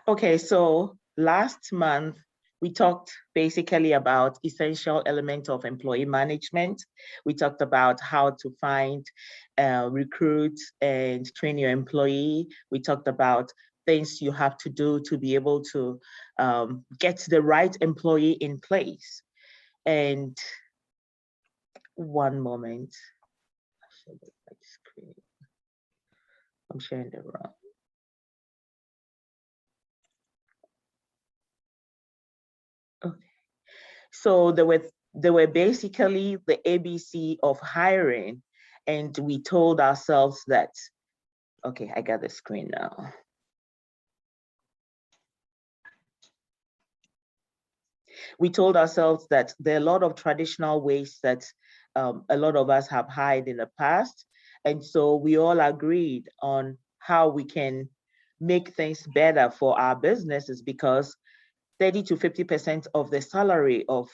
Okay, so last month we talked basically about essential elements of employee management. We talked about how to find, recruit, and train your employee. We talked about things you have to do to be able to get the right employee in place. And one moment, I'm sharing the wrong. Okay. So there were basically the ABC of hiring, and we told ourselves that, okay, I got the screen now. We told ourselves that there are a lot of traditional ways that a lot of us have hired in the past. And so we all agreed on how we can make things better for our businesses, because 30 to 50% of the salary of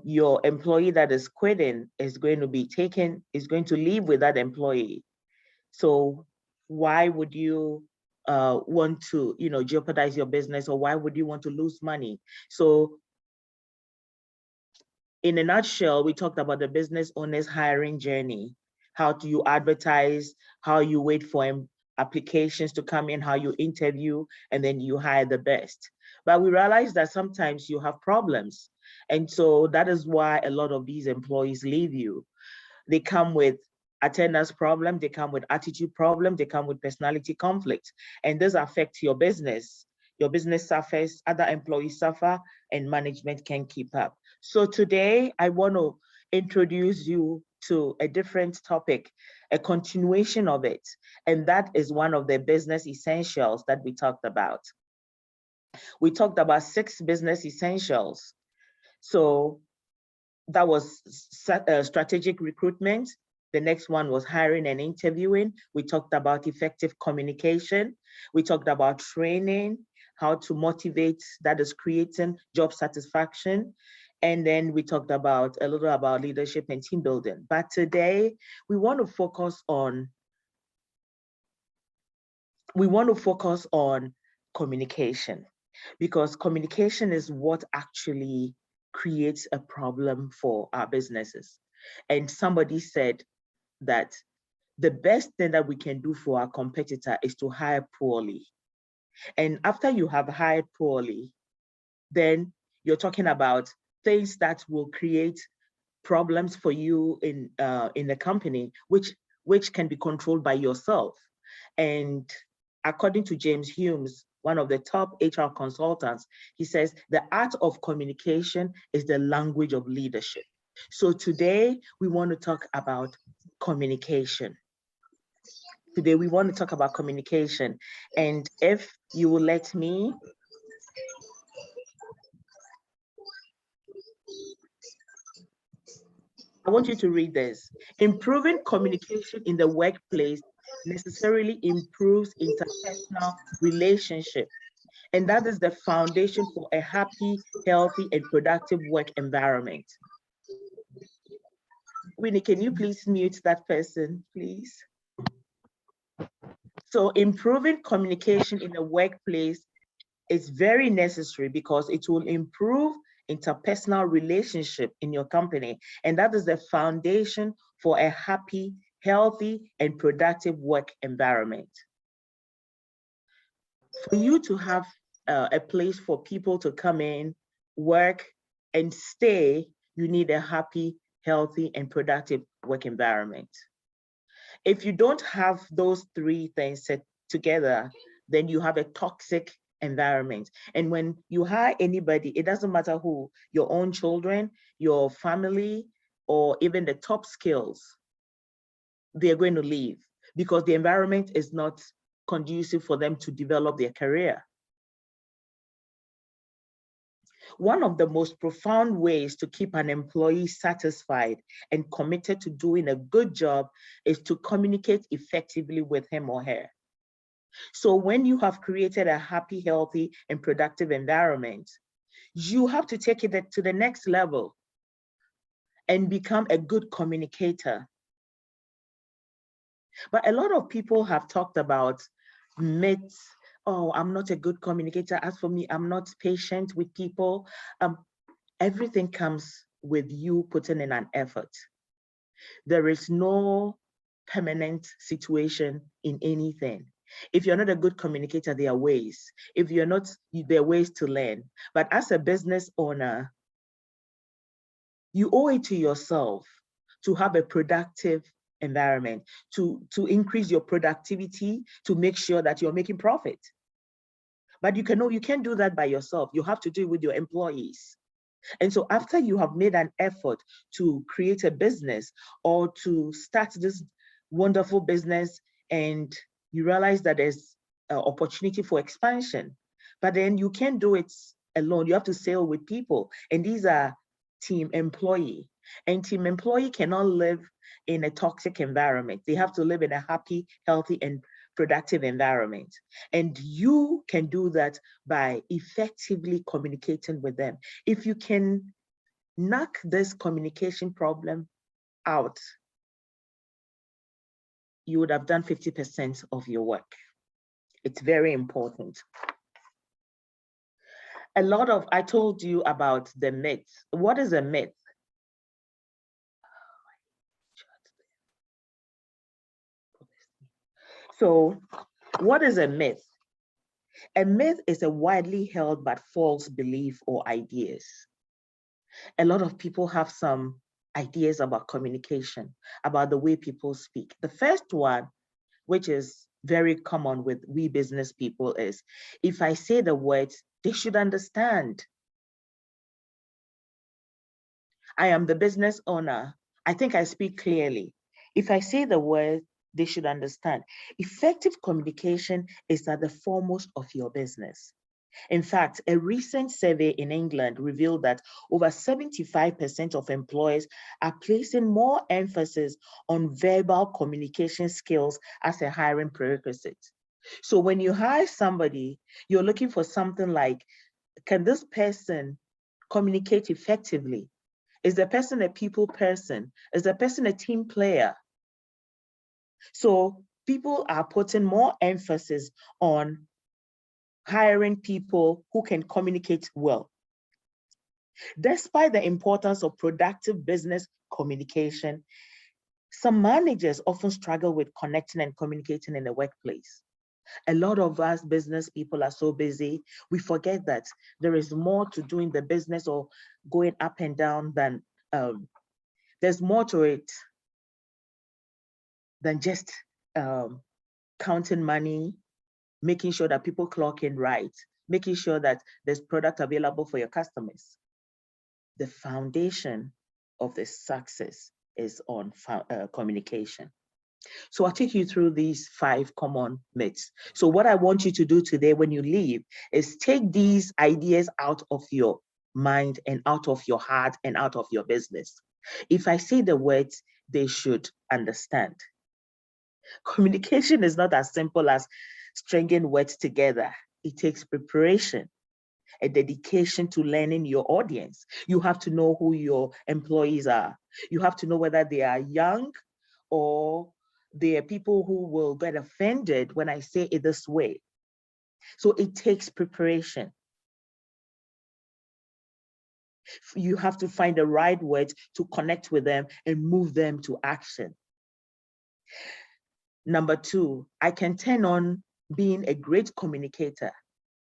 your employee that is quitting is going to leave with that employee. So why would you want to, jeopardize your business, or why would you want to lose money? So in a nutshell, we talked about the business owner's hiring journey. How do you advertise, how you wait for applications to come in, how you interview, and then you hire the best. But we realized that sometimes you have problems. And so that is why a lot of these employees leave you. They come with attendance problem, they come with attitude problem, they come with personality conflict, and this affects your business. Your business suffers, other employees suffer, and management can keep up. So today I want to introduce you to a different topic, a continuation of it, and that is one of the business essentials that we talked about. We talked about 6 business essentials. So that was strategic recruitment. The next one was hiring and interviewing. We talked about effective communication. We talked about training, how to motivate, that is creating job satisfaction. And then we talked about a little about leadership and team building. But today we want to focus on communication, because communication is what actually creates a problem for our businesses. And somebody said that the best thing that we can do for our competitor is to hire poorly. And after you have hired poorly, then you're talking about things that will create problems for you in the company, which can be controlled by yourself. And according to James Humes, one of the top HR consultants, he says the art of communication is the language of leadership. So today we want to talk about communication. Today we want to talk about communication. And if you will let me, I want you to read this. Improving communication in the workplace necessarily improves interpersonal relationship. And that is the foundation for a happy, healthy, and productive work environment. Winnie, can you please mute that person, please? So improving communication in the workplace is very necessary because it will improve interpersonal relationship in your company. And that is the foundation for a happy, healthy, and productive work environment. For you to have a place for people to come in, work, and stay, you need a happy, healthy, and productive work environment. If you don't have those 3 things set together, then you have a toxic environment. And when you hire anybody, it doesn't matter who, your own children, your family, or even the top skills, they're going to leave because the environment is not conducive for them to develop their career. One of the most profound ways to keep an employee satisfied and committed to doing a good job is to communicate effectively with him or her. So when you have created a happy, healthy, and productive environment, you have to take it to the next level and become a good communicator. But a lot of people have talked about myths oh, I'm not a good communicator. As for me, I'm not patient with people. Everything comes with you putting in an effort. There is no permanent situation in anything. If you're not a good communicator, there are ways. If you're not, there are ways to learn. But as a business owner, you owe it to yourself to have a productive environment, to increase your productivity, to make sure that you're making profit. But you can't do that by yourself. You have to do it with your employees. And so after you have made an effort to create a business or to start this wonderful business, and you realize that there's an opportunity for expansion, but then you can't do it alone. You have to sail with people. And these are team employee. And team employee cannot live in a toxic environment. They have to live in a happy, healthy, and productive environment. And you can do that by effectively communicating with them. If you can knock this communication problem out, you would have done 50% of your work. It's very important. I told you about the myth. What is a myth? So, what is a myth? A myth is a widely held but false belief or ideas. A lot of people have some ideas about communication, about the way people speak. The first one, which is very common with we business people, is if I say the words, they should understand. I am the business owner. I think I speak clearly. If I say the words, they should understand. Effective communication is at the foremost of your business. In fact, a recent survey in England revealed that over 75% of employers are placing more emphasis on verbal communication skills as a hiring prerequisite. So when you hire somebody, you're looking for something like, can this person communicate effectively? Is the person a people person? Is the person a team player? So people are putting more emphasis on hiring people who can communicate well. Despite the importance of productive business communication, some managers often struggle with connecting and communicating in the workplace. A lot of us business people are so busy, we forget that there is more to doing the business or going up and down than, there's more to it than just counting money, making sure that people clock in right, making sure that there's product available for your customers. The foundation of the success is on communication. So I'll take you through these 5 common myths. So what I want you to do today when you leave is take these ideas out of your mind and out of your heart and out of your business. If I say the words, they should understand. Communication is not as simple as stringing words together. It takes preparation, a dedication to learning your audience. You have to know who your employees are. You have to know whether they are young or they are people who will get offended when I say it this way. So it takes preparation. You have to find the right words to connect with them and move them to action. Number 2, I can turn on being a great communicator.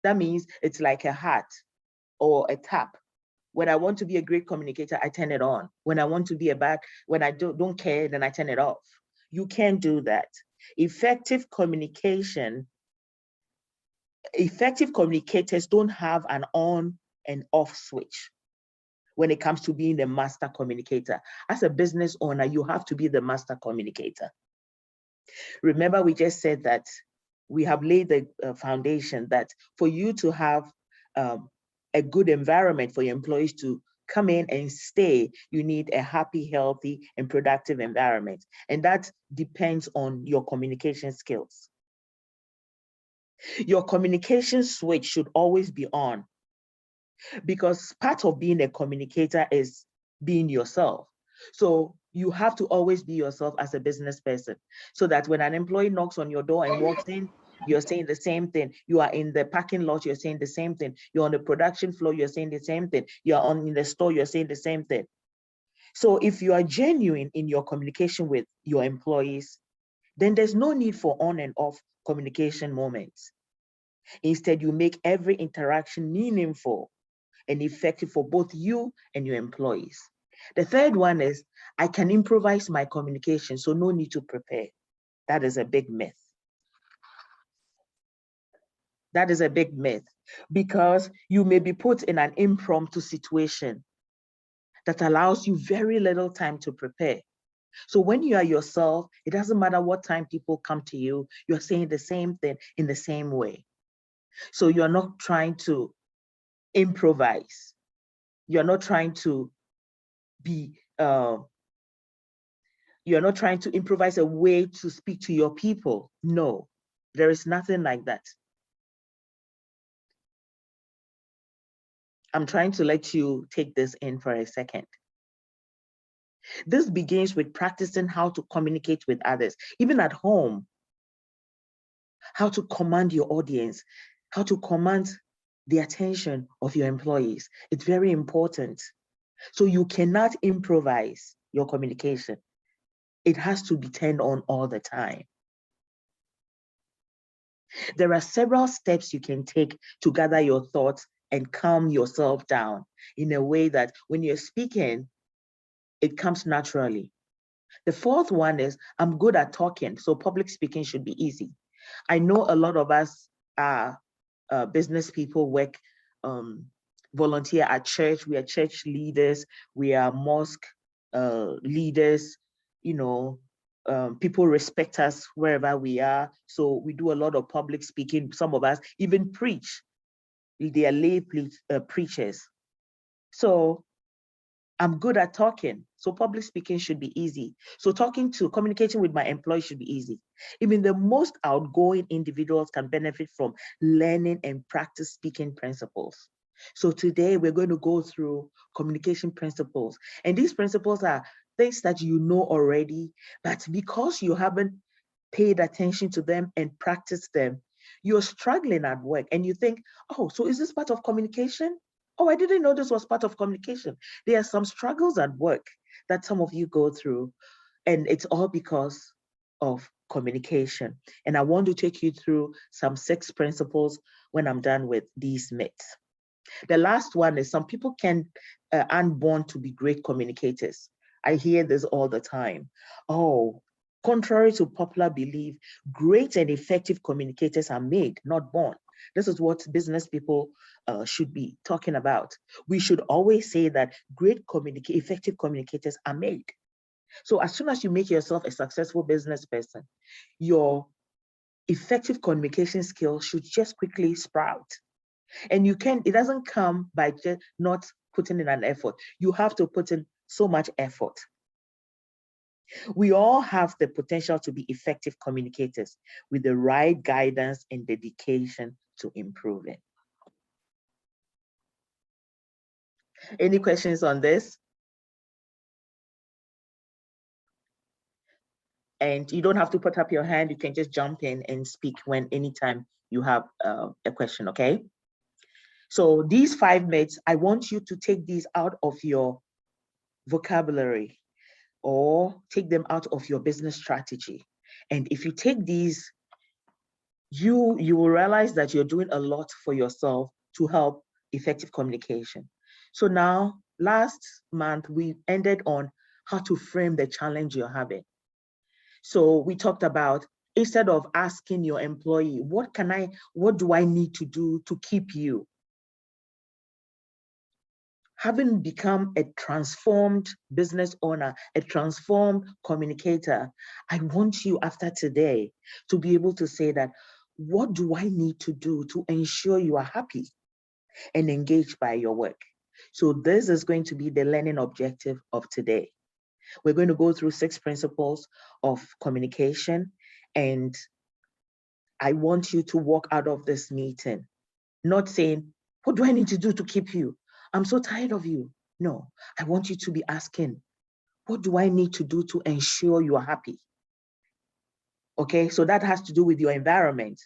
That means it's like a hat or a tap. When I want to be a great communicator, I turn it on. When I want to be when I don't care, then I turn it off. You can't do that. Effective communication, effective communicators don't have an on and off switch when it comes to being the master communicator. As a business owner, you have to be the master communicator. Remember, we just said that we have laid the foundation that for you to have a good environment for your employees to come in and stay, you need a happy, healthy, and productive environment. And that depends on your communication skills. Your communication switch should always be on, because part of being a communicator is being yourself. So you have to always be yourself as a business person, so that when an employee knocks on your door and walks in, you're saying the same thing. You are in the parking lot, you're saying the same thing. You're on the production floor, you're saying the same thing. You're in the store, you're saying the same thing. So if you are genuine in your communication with your employees, then there's no need for on and off communication moments. Instead, you make every interaction meaningful and effective for both you and your employees. The third one is, I can improvise my communication, so no need to prepare. That is a big myth. That is a big myth, because you may be put in an impromptu situation that allows you very little time to prepare. So when you are yourself, it doesn't matter what time people come to you, you're saying the same thing in the same way. So you're not trying to improvise. You're not trying to be, you're not trying to improvise a way to speak to your people. No, there is nothing like that. I'm trying to let you take this in for a second. This begins with practicing how to communicate with others, even at home, how to command your audience, how to command the attention of your employees. It's very important. So you cannot improvise your communication. It has to be turned on all the time. There are several steps you can take to gather your thoughts and calm yourself down in a way that when you're speaking, it comes naturally. The fourth one is, I'm good at talking, so public speaking should be easy. I know a lot of us are business people, work, volunteer at church. We are church leaders. We are mosque leaders. You know, people respect us wherever we are. So we do a lot of public speaking. Some of us even preach. They are lay preachers. So I'm good at talking. So public speaking should be easy. So communicating with my employees should be easy. Even the most outgoing individuals can benefit from learning and practice speaking principles. So today we're going to go through communication principles. And these principles are things that you know already, but because you haven't paid attention to them and practiced them, you're struggling at work and you think, oh, so is this part of communication? Oh, I didn't know this was part of communication. There are some struggles at work that some of you go through, and it's all because of communication. And I want to take you through some 6 principles when I'm done with these myths. The last one is, some people aren't born to be great communicators. I hear this all the time. Oh, contrary to popular belief, great and effective communicators are made, not born. This is what business people should be talking about. We should always say that effective communicators are made. So as soon as you make yourself a successful business person, your effective communication skills should just quickly sprout. And it doesn't come by just not putting in an effort. You have to put in so much effort. We all have the potential to be effective communicators with the right guidance and dedication to improving. Any questions on this? And you don't have to put up your hand. You can just jump in and speak anytime you have a question, okay? So these 5 myths, I want you to take these out of your vocabulary or take them out of your business strategy. And if you take these, you will realize that you're doing a lot for yourself to help effective communication. So now, last month, we ended on how to frame the challenge you're having. So we talked about, instead of asking your employee, what do I need to do to keep you? Having become a transformed business owner, a transformed communicator, I want you after today to be able to say that, what do I need to do to ensure you are happy and engaged by your work? So this is going to be the learning objective of today. We're going to go through 6 principles of communication, and I want you to walk out of this meeting not saying, what do I need to do to keep you? I'm so tired of you. No, I want you to be asking, what do I need to do to ensure you are happy? Okay, so that has to do with your environment.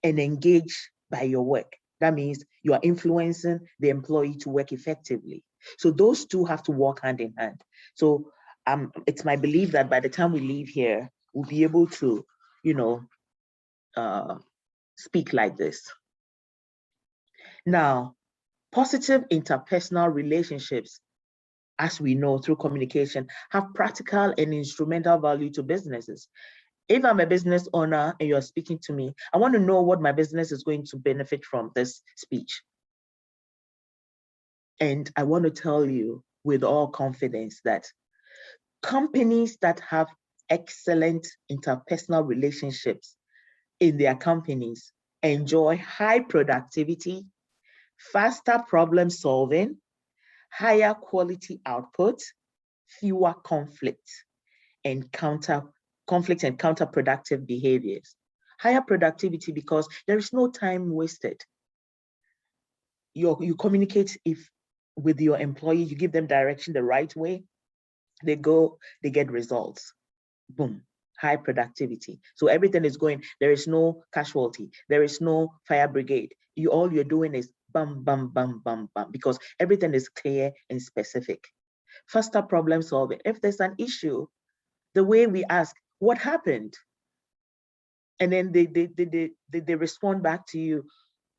and engage by your work. That means you are influencing the employee to work effectively. So those two have to work hand in hand. So it's my belief that by the time we leave here, we'll be able to, speak like this. Now, positive interpersonal relationships, as we know through communication, have practical and instrumental value to businesses. If I'm a business owner and you're speaking to me, I want to know what my business is going to benefit from this speech. And I want to tell you with all confidence that companies that have excellent interpersonal relationships in their companies enjoy high productivity, faster problem solving, higher quality output, fewer conflicts and counterproductive behaviors. Higher productivity because there is no time wasted. You communicate with your employee, you give them direction the right way, they get results. Boom, high productivity. So everything is going, there is no casualty, there is no fire brigade. All you're doing is bam, bam, bam, bam, bam, because everything is clear and specific. Faster problem solving. If there's an issue, the way we ask, what happened? And then they respond back to you.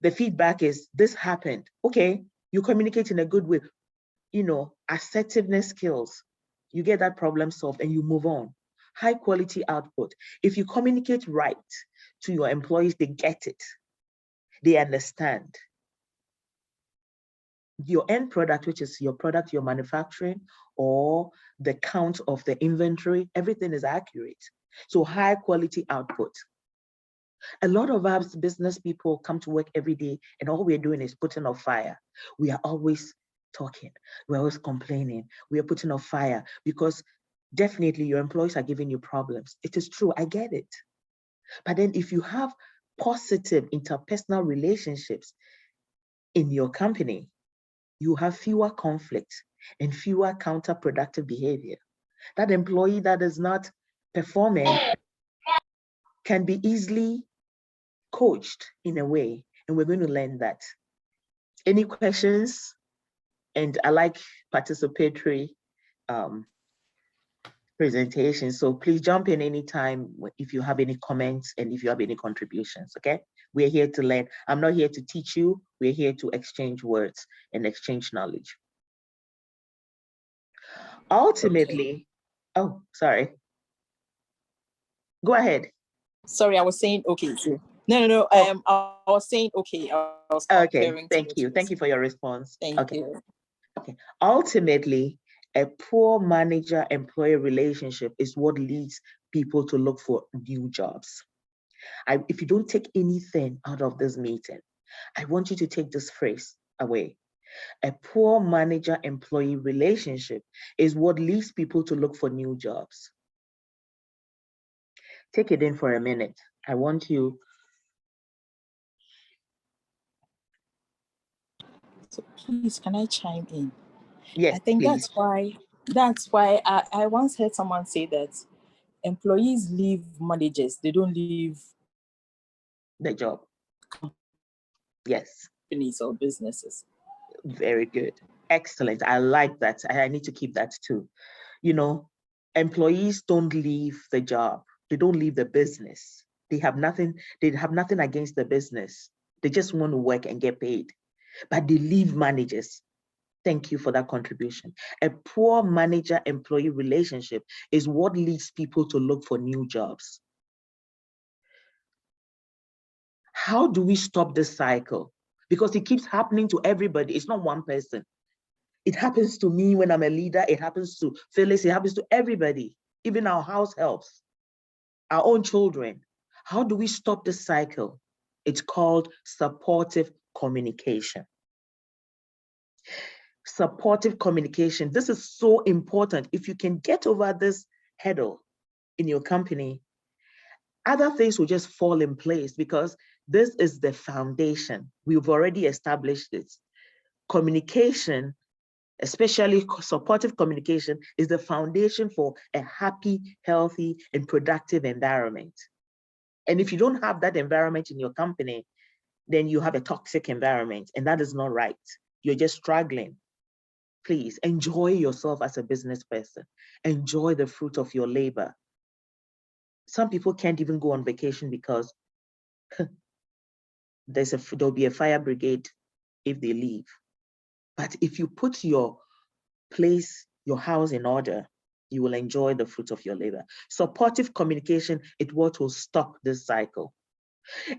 The feedback is, this happened. Okay, you communicate in a good way. Assertiveness skills. You get that problem solved and you move on. High quality output. If you communicate right to your employees, they get it. They understand. Your end product, which is your product you're manufacturing, or the count of the inventory, everything is accurate. So high quality output. A lot of us business people come to work every day and all we're doing is putting off fire. We are always talking. We're always complaining. We are putting off fire because definitely your employees are giving you problems. It is true, I get it. But then if you have positive interpersonal relationships in your company, you have fewer conflicts and fewer counterproductive behavior. That employee that is not performing can be easily coached in a way, and we're going to learn that. Any questions? And I like participatory presentations, so please jump in anytime if you have any comments and if you have any contributions, okay? We're here to learn. I'm not here to teach you. We're here to exchange words and exchange knowledge. Ultimately, oh, sorry. Go ahead. Sorry, I was saying okay. No. Oh. I was saying okay. I was okay. Thank you. Thank you for your response. Thank you. Okay. Ultimately, a poor manager-employee relationship is what leads people to look for new jobs. If you don't take anything out of this meeting, I want you to take this phrase away. A poor manager-employee relationship is what leads people to look for new jobs. Take it in for a minute. I want you. So please, can I chime in? Yes, I think please. that's why I once heard someone say that employees leave managers, they don't leave the job. Yes. Companies or businesses. Very good. Excellent. I like that. I need to keep that too. Employees don't leave the job. They don't leave the business. They have nothing against the business. They just want to work and get paid. But they leave managers. Thank you for that contribution. A poor manager-employee relationship is what leads people to look for new jobs. How do we stop this cycle? Because it keeps happening to everybody. It's not one person. It happens to me when I'm a leader. It happens to Phyllis. It happens to everybody, even our house helps, our own children. How do we stop this cycle? It's called supportive communication. Supportive communication. This is so important. If you can get over this hurdle in your company, other things will just fall in place because this is the foundation. We've already established this. Communication, especially supportive communication, is the foundation for a happy, healthy, and productive environment. And if you don't have that environment in your company, then you have a toxic environment, and that is not right. You're just struggling. Please enjoy yourself as a business person. Enjoy the fruit of your labor. Some people can't even go on vacation because there'll be a fire brigade if they leave. But if you put your place, your house in order, you will enjoy the fruit of your labor. Supportive communication is what will stop this cycle.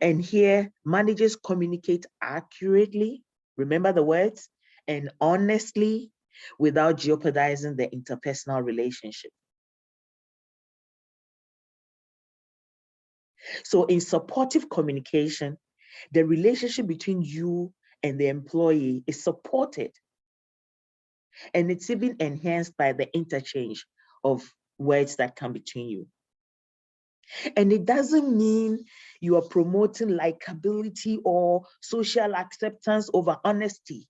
And here, managers communicate accurately, remember the words, and honestly, without jeopardizing the interpersonal relationship. So in supportive communication, the relationship between you and the employee is supported. And it's even enhanced by the interchange of words that come between you. And it doesn't mean you are promoting likability or social acceptance over honesty.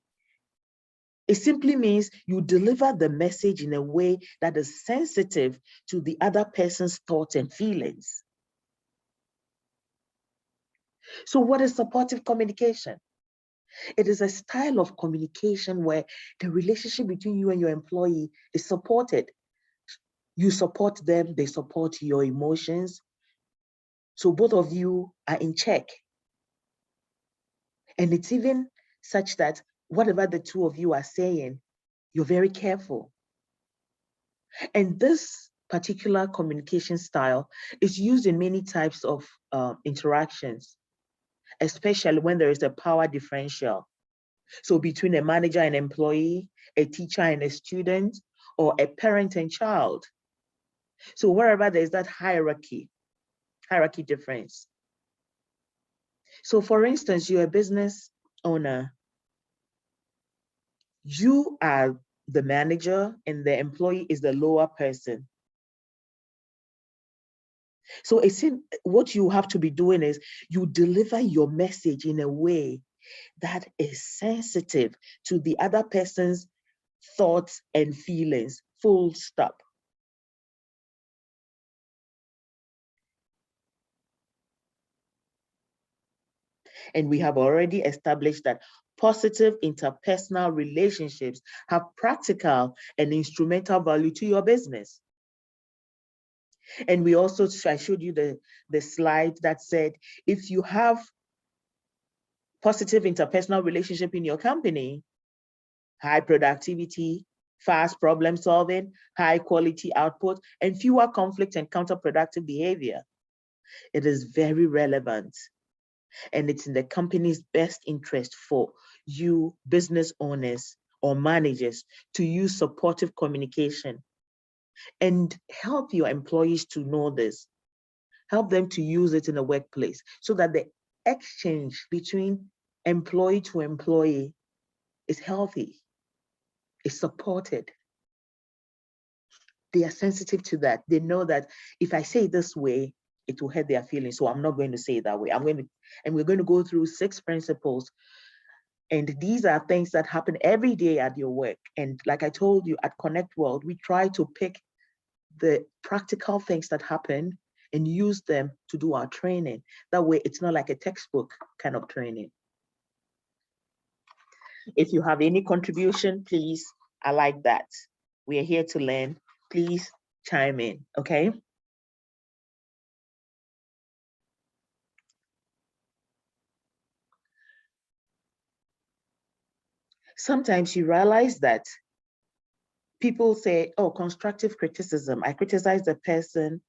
It simply means you deliver the message in a way that is sensitive to the other person's thoughts and feelings. So what is supportive communication? It is a style of communication where the relationship between you and your employee is supported. You support them, they support your emotions. So both of you are in check. And it's even such that whatever the two of you are saying, you're very careful. And this particular communication style is used in many types of interactions, especially when there is a power differential. So between a manager and employee, a teacher and a student, or a parent and child. So wherever there's that hierarchy difference. So for instance, you're a business owner. You are the manager and the employee is the lower person. So it's what you have to be doing is you deliver your message in a way that is sensitive to the other person's thoughts and feelings, full stop. And we have already established that positive interpersonal relationships have practical and instrumental value to your business. And we also, I showed you the slide that said, if you have positive interpersonal relationship in your company, high productivity, fast problem solving, high quality output, and fewer conflict and counterproductive behavior. It is very relevant. And it's in the company's best interest for you business owners or managers to use supportive communication and help your employees to know this. Help them to use it in the workplace so that the exchange between employee to employee is healthy, is supported. They are sensitive to that. They know that if I say it this way, it will hurt their feelings. So I'm not going to say it that way. And we're going to go through 6 principles. And these are things that happen every day at your work. And like I told you, at Konnekt World, we try to pick the practical things that happen and use them to do our training. That way, it's not like a textbook kind of training. If you have any contribution, please, I like that. We are here to learn. Please chime in, okay? Sometimes you realize that people say, oh, constructive criticism. I criticize the person,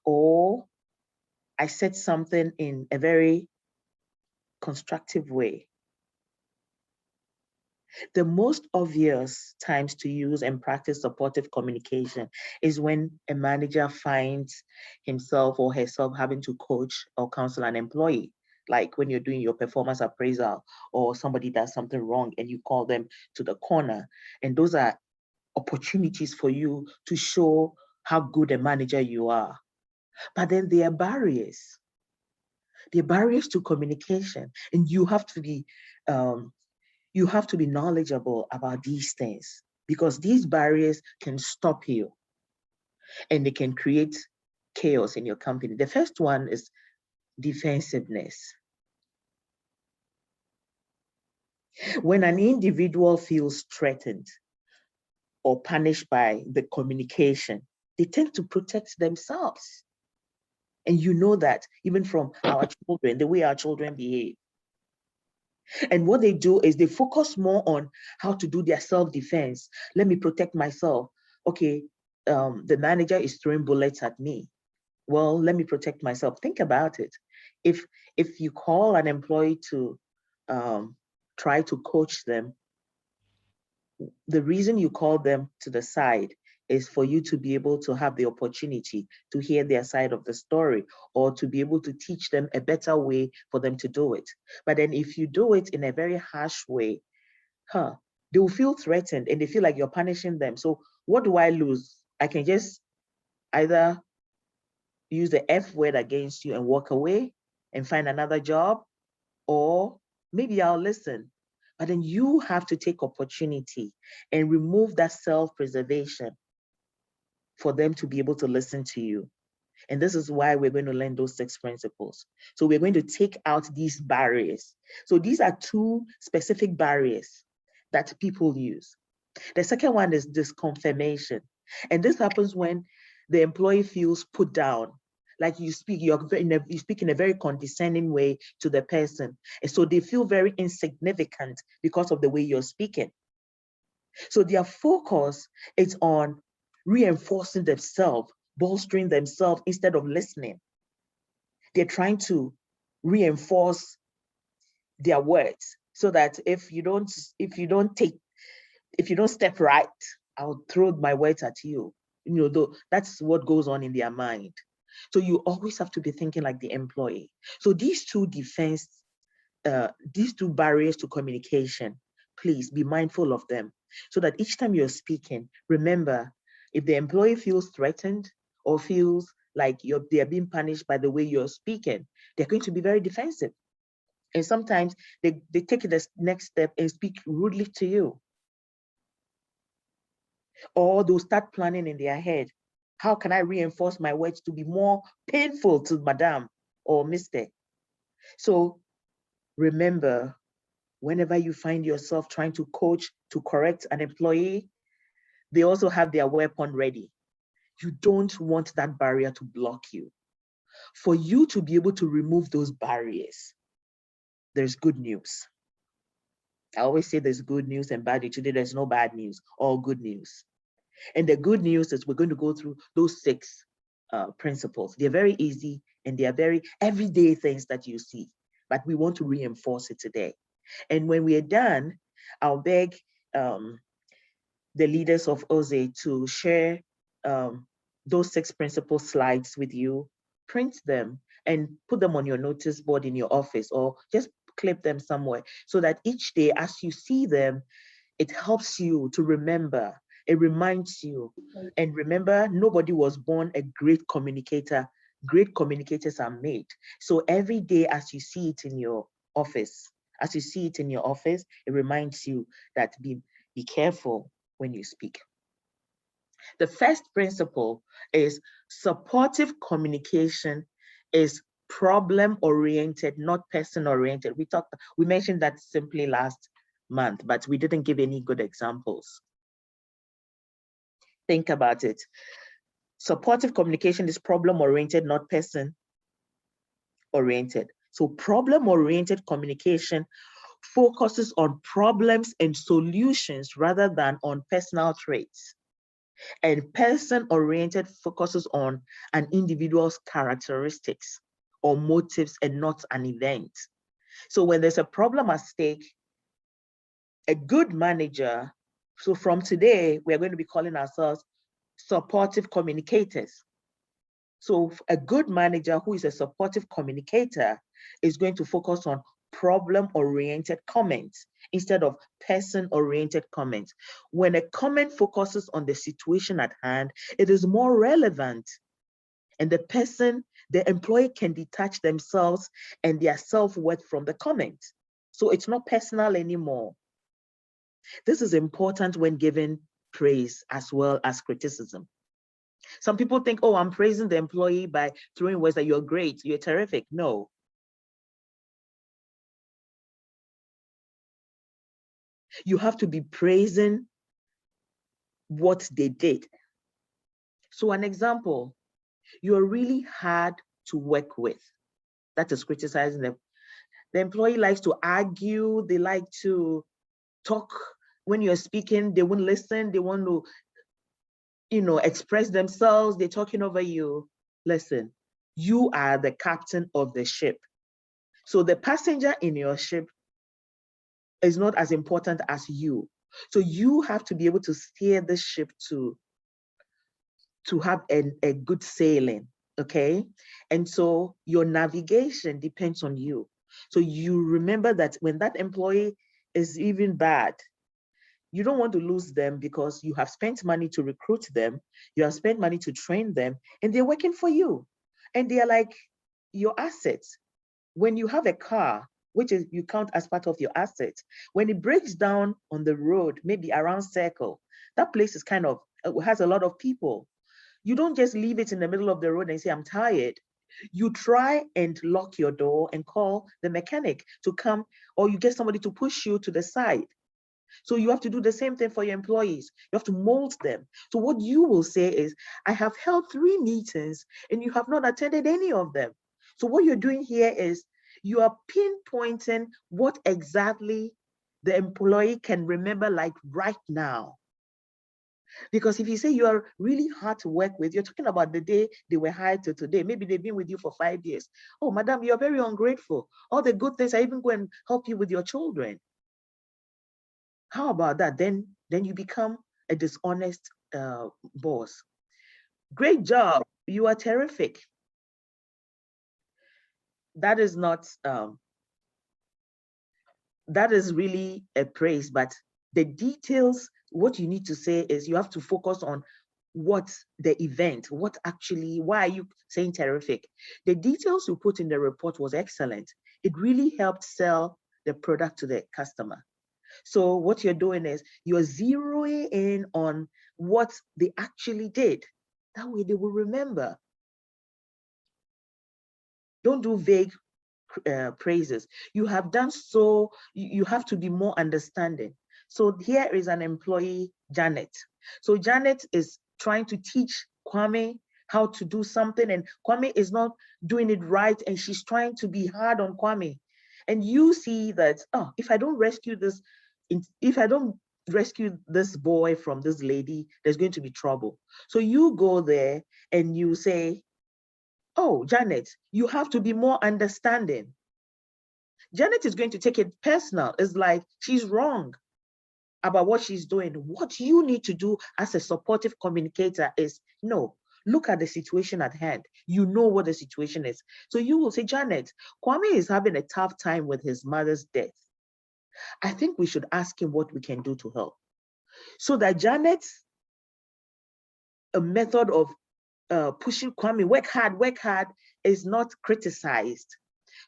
or I said something in a very constructive way. The most obvious times to use and practice supportive communication is when a manager finds himself or herself having to coach or counsel an employee, like when you're doing your performance appraisal or somebody does something wrong and you call them to the corner. And those are opportunities for you to show how good a manager you are. But then there are barriers. There are barriers to communication, and you have to be knowledgeable about these things, because these barriers can stop you and they can create chaos in your company. The first one is defensiveness. When an individual feels threatened or punished by the communication, they tend to protect themselves. And you know that even from our children, the way our children behave. And what they do is they focus more on how to do their self-defense. Let me protect myself. Okay, the manager is throwing bullets at me. Well, let me protect myself. Think about it. If you call an employee to try to coach them, the reason you call them to the side is for you to be able to have the opportunity to hear their side of the story, or to be able to teach them a better way for them to do it. But then if you do it in a very harsh way, they will feel threatened and they feel like you're punishing them. So what do I lose? I can just either use the F word against you and walk away and find another job, or maybe I'll listen. But then you have to take opportunity and remove that self-preservation for them to be able to listen to you. And this is why we're going to learn those 6 principles. So we're going to take out these barriers. So these are 2 specific barriers that people use. The second one is disconfirmation. And this happens when the employee feels put down. Like you speak, you speak in a very condescending way to the person. And so they feel very insignificant because of the way you're speaking. So their focus is on reinforcing themselves, bolstering themselves instead of listening. They're trying to reinforce their words so that if you don't step right, I'll throw my words at you. That's what goes on in their mind. So you always have to be thinking like the employee. So these 2 barriers to communication, please be mindful of them, so that each time you're speaking, remember, if the employee feels threatened or feels like they're being punished by the way you're speaking, they're going to be very defensive. And sometimes they take the next step and speak rudely to you. Or they'll start planning in their head, how can I reinforce my words to be more painful to Madam or Mr.? So remember, whenever you find yourself trying to coach to correct an employee, they also have their weapon ready. You don't want that barrier to block you. For you to be able to remove those barriers, there's good news. I always say there's good news and bad news. Today, there's no bad news, all good news. And the good news is we're going to go through those 6 principles. They're very easy and they are very everyday things that you see, but we want to reinforce it today. And when we are done, I'll beg the leaders of OZE to share those 6 principle slides with you, print them and put them on your notice board in your office, or just clip them somewhere, so that each day as you see them, it helps you to remember. It reminds you. And remember, nobody was born a great communicator. Great communicators are made. So every day as you see it in your office, it reminds you that be careful when you speak. The first principle is supportive communication is problem-oriented, not person-oriented. We mentioned that simply last month, but we didn't give any good examples. Think about it. Supportive communication is problem-oriented, not person-oriented. So problem-oriented communication focuses on problems and solutions rather than on personal traits. And person-oriented focuses on an individual's characteristics or motives and not an event. So when there's a problem at stake, a good manager, so from today, we're going to be calling ourselves supportive communicators. So a good manager who is a supportive communicator is going to focus on problem-oriented comments instead of person-oriented comments. When a comment focuses on the situation at hand, it is more relevant. And the employee can detach themselves and their self-worth from the comment. So it's not personal anymore. This is important when giving praise as well as criticism. Some people think, oh, I'm praising the employee by throwing words that you're great, you're terrific. No. You have to be praising what they did. So an example, you're really hard to work with. That is criticizing them. The employee likes to argue. They like to talk. When you're speaking, they won't listen. They want to, express themselves. They're talking over you. Listen, you are the captain of the ship. So the passenger in your ship is not as important as you. So you have to be able to steer the ship to have a good sailing, okay? And so your navigation depends on you. So you remember that when that employee is even bad, you don't want to lose them because you have spent money to recruit them, you have spent money to train them, and they're working for you. And they are like your assets. When you have a car, which is you count as part of your asset, when it breaks down on the road, maybe around Circle, that place is kind of, has a lot of people. You don't just leave it in the middle of the road and say, I'm tired. You try and lock your door and call the mechanic to come, or you get somebody to push you to the side. So you have to do the same thing for your employees. You have to mold them. So what you will say is, I have held 3 meetings and you have not attended any of them. So what you're doing here is you are pinpointing what exactly the employee can remember, like right now. Because if you say you are really hard to work with, you're talking about the day they were hired to today. Maybe they've been with you for 5 years. Oh, madam, you're very ungrateful. All the good things, I even go and help you with your children. How about that? Then you become a dishonest boss. Great job. You are terrific. That is not, that is really a praise, but the details, what you need to say is you have to focus on what the event, what actually, why are you saying terrific? The details you put in the report was excellent. It really helped sell the product to the customer. So what you're doing is you're zeroing in on what they actually did. That way they will remember. Don't do vague praises. You have done so, you have to be more understanding. So here is an employee, Janet. So Janet is trying to teach Kwame how to do something, and Kwame is not doing it right, and she's trying to be hard on Kwame. And you see that, oh, if I don't rescue this, if I don't rescue this boy from this lady, there's going to be trouble. So you go there and you say, oh, Janet, you have to be more understanding. Janet is going to take it personal. It's like she's wrong about what she's doing. What you need to do as a supportive communicator is, no, look at the situation at hand. You know what the situation is. So you will say, Janet, Kwame is having a tough time with his mother's death. I think we should ask him what we can do to help. So that Janet's a method of pushing Kwame, work hard, is not criticized.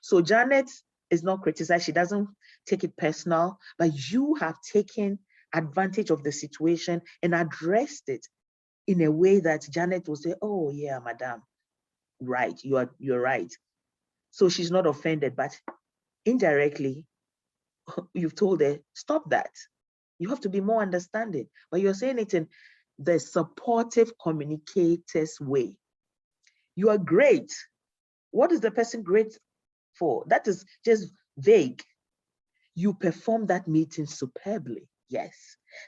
So Janet is not criticized. She doesn't take it personal, but you have taken advantage of the situation and addressed it in a way that Janet will say, oh yeah, madam, right, you're right. So she's not offended, but indirectly, you've told her, stop that. You have to be more understanding, but you're saying it in the supportive communicator's way. You are great. What is the person great for? That is just vague. You perform that meeting superbly. Yes,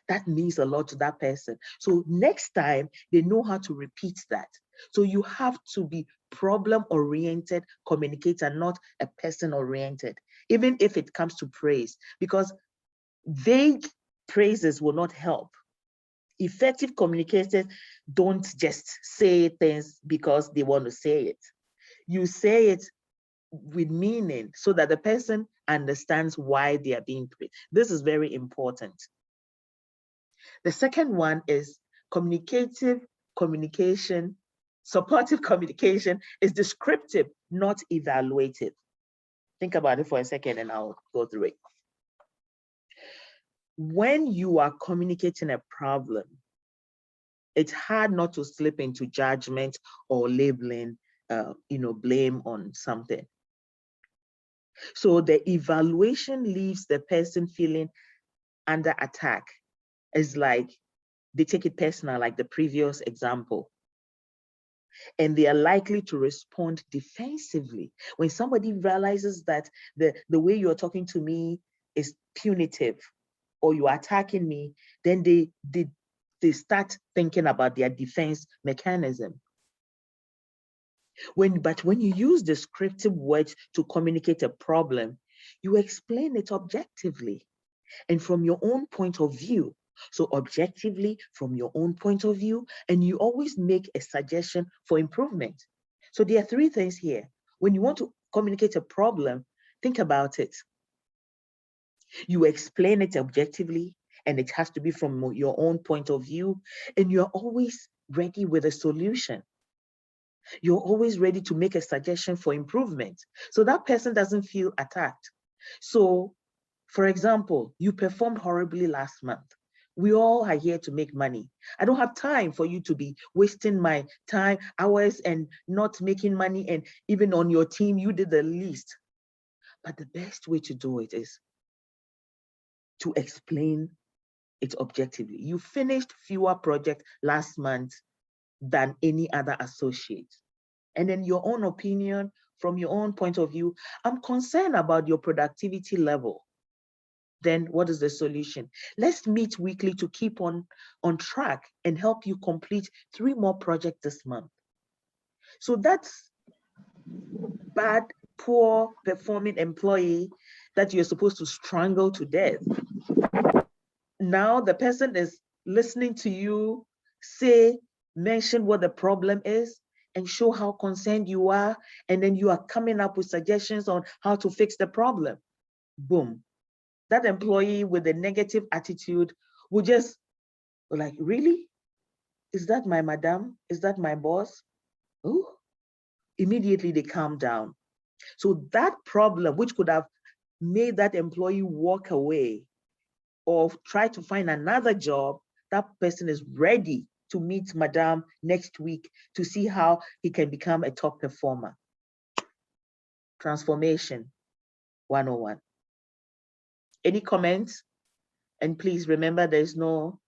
that means a lot to that person. So next time they know how to repeat that. So you have to be problem-oriented communicator, not a person-oriented, even if it comes to praise, because vague praises will not help. Effective communicators don't just say things because they want to say it. You say it with meaning so that the person understands why they are being praised. This is very important. The second one is communicative communication. Supportive communication is descriptive, not evaluative. Think about it for a second and I'll go through it. When you are communicating a problem, it's hard not to slip into judgment or labeling, blame on something. So the evaluation leaves the person feeling under attack. It's like they take it personal, like the previous example. And they are likely to respond defensively. When somebody realizes that the way you're talking to me is punitive or you're attacking me, then they start thinking about their defense mechanism. But when you use descriptive words to communicate a problem, you explain it objectively and from your own point of view. So objectively, from your own point of view, and you always make a suggestion for improvement. So there are three things here. When you want to communicate a problem, think about it. You explain it objectively, and it has to be from your own point of view, and you're always ready with a solution. You're always ready to make a suggestion for improvement. So that person doesn't feel attacked. So, for example, you performed horribly last month. We all are here to make money. I don't have time for you to be wasting my time, hours, and not making money. And even on your team, you did the least. But the best way to do it is to explain it objectively. You finished fewer projects last month than any other associate. And in your own opinion, from your own point of view, I'm concerned about your productivity level. Then what is the solution? Let's meet weekly to keep on track and help you complete 3 more projects this month. So that's bad, poor performing employee that you're supposed to strangle to death. Now the person is listening to you mention what the problem is and show how concerned you are. And then you are coming up with suggestions on how to fix the problem. Boom. That employee with a negative attitude will just like, really? Is that my madam? Is that my boss? Oh, immediately they calm down. So that problem, which could have made that employee walk away or try to find another job, that person is ready to meet madam next week to see how he can become a top performer. Transformation 101. Any comments? And please remember, there's no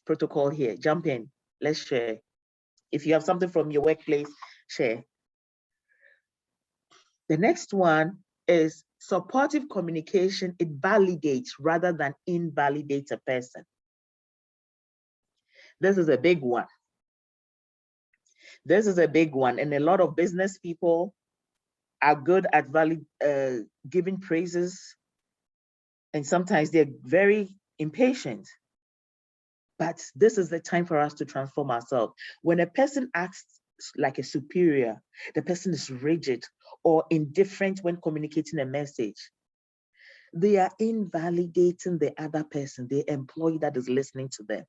protocol here. Jump in, let's share. If you have something from your workplace, share. The next one is supportive communication. It validates rather than invalidates a person. This is a big one. This is a big one. And a lot of business people are good at giving praises. And sometimes they're very impatient. But this is the time for us to transform ourselves. When a person acts like a superior, the person is rigid or indifferent when communicating a message, they are invalidating the other person, the employee that is listening to them.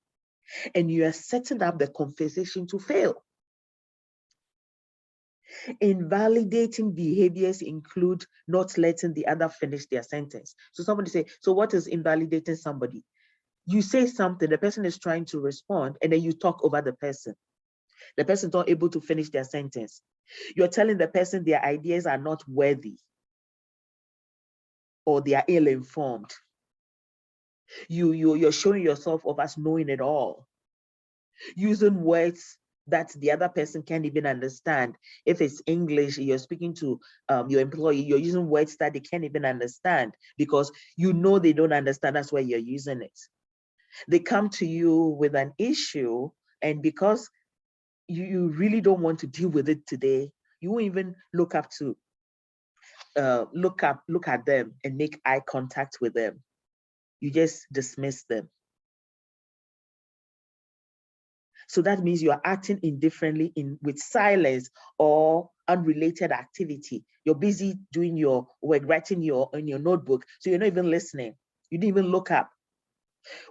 And you are setting up the conversation to fail. Invalidating behaviors include not letting the other finish their sentence. So somebody say, so what is invalidating somebody? You say something, the person is trying to respond, and then you talk over the person. The person is not able to finish their sentence. You're telling the person their ideas are not worthy or they are ill-informed. You're showing yourself off as knowing it all. Using words that the other person can't even understand. If it's English, you're speaking to your employee, you're using words that they can't even understand because you know they don't understand, that's why you're using it. They come to you with an issue, and because you really don't want to deal with it today, you won't even look at them and make eye contact with them. You just dismiss them. So that means you are acting indifferently with silence or unrelated activity. You're busy doing your work, writing in your notebook, so you're not even listening. You didn't even look up.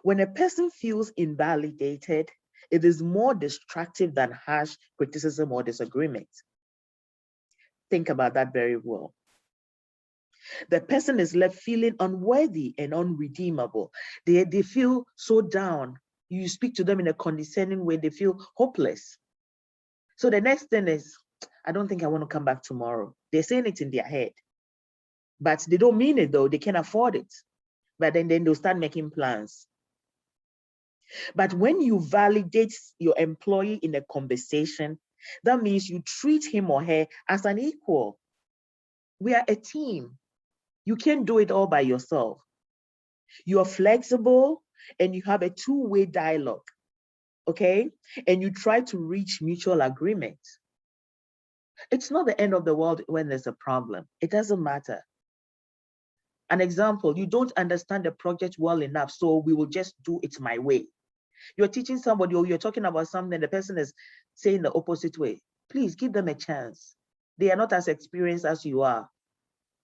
When a person feels invalidated, it is more destructive than harsh criticism or disagreement. Think about that very well. The person is left feeling unworthy and unredeemable. They feel so down You speak to them in a condescending way, they feel hopeless. So the next thing is, I don't think I want to come back tomorrow. They're saying it in their head, but they don't mean it though. They can afford it. But then they'll start making plans. But when you validate your employee in a conversation, that means you treat him or her as an equal. We are a team. You can't do it all by yourself. You are flexible and you have a two-way dialogue, okay? And you try to reach mutual agreement. It's not the end of the world when there's a problem. It doesn't matter. An example, you don't understand the project well enough, so we will just do it my way. You're teaching somebody or you're talking about something, the person is saying the opposite way. Please give them a chance. They are not as experienced as you are.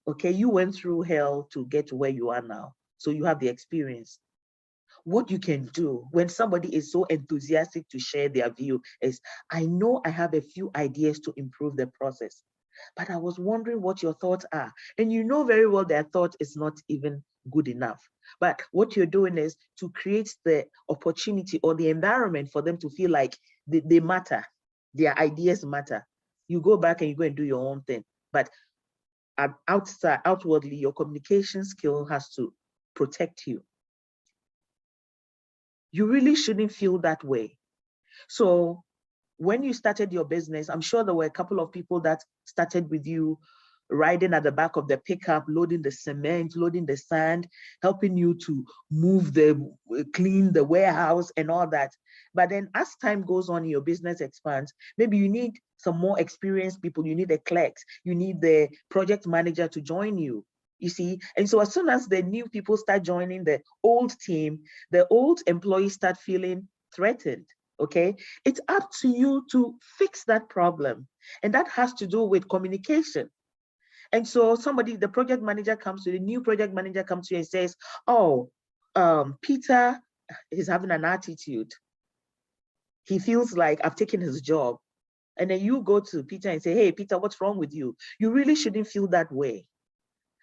Okay, you went through hell to get to where you are now. So you have the experience. What you can do when somebody is so enthusiastic to share their view is, I know I have a few ideas to improve the process, but I was wondering what your thoughts are. And you know very well their thought is not even good enough. But what you're doing is to create the opportunity or the environment for them to feel like they matter. Their ideas matter. You go back and you go and do your own thing. But outwardly, your communication skill has to protect you. You really shouldn't feel that way. So when you started your business, I'm sure there were a couple of people that started with you riding at the back of the pickup, loading the cement, loading the sand, helping you to clean the warehouse and all that. But then as time goes on, your business expands, maybe you need some more experienced people, you need the clerks, you need the project manager to join you. You see, and so as soon as the new people start joining the old team, the old employees start feeling threatened. Okay, it's up to you to fix that problem. And that has to do with communication. And so the project manager comes to the new project manager comes to you and says, oh, Peter is having an attitude. He feels like I've taken his job. And then you go to Peter and say, hey, Peter, what's wrong with you? You really shouldn't feel that way.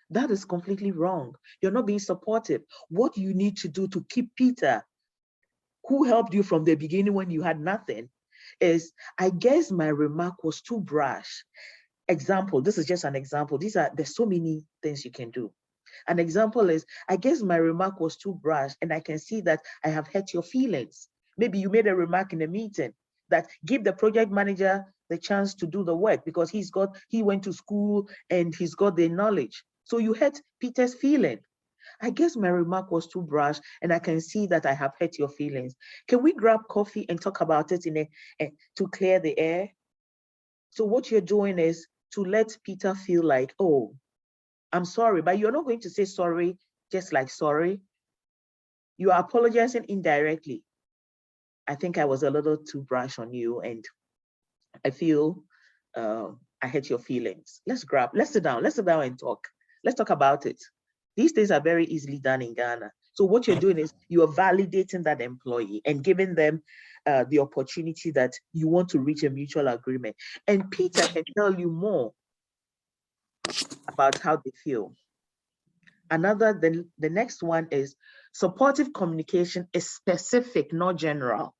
That is completely wrong. You're not being supportive. What you need to do to keep Peter, who helped you from the beginning when you had nothing, is, I guess my remark was too brash. Example, this is just an example. There's so many things you can do. An example is, I guess my remark was too brash and I can see that I have hurt your feelings. Maybe you made a remark in a meeting that give the project manager the chance to do the work because he went to school and he's got the knowledge. So you hurt Peter's feeling. I guess my remark was too brash and I can see that I have hurt your feelings. Can we grab coffee and talk about it to clear the air? So what you're doing is to let Peter feel like, oh, I'm sorry, but you're not going to say sorry just like sorry. You are apologizing indirectly. I think I was a little too brash on you and I feel I hurt your feelings. Let's sit down and talk. Let's talk about it. These things are very easily done in Ghana. So what you're doing is you are validating that employee and giving them the opportunity that you want to reach a mutual agreement. And Peter can tell you more about how they feel. The next one is supportive communication is specific, not general.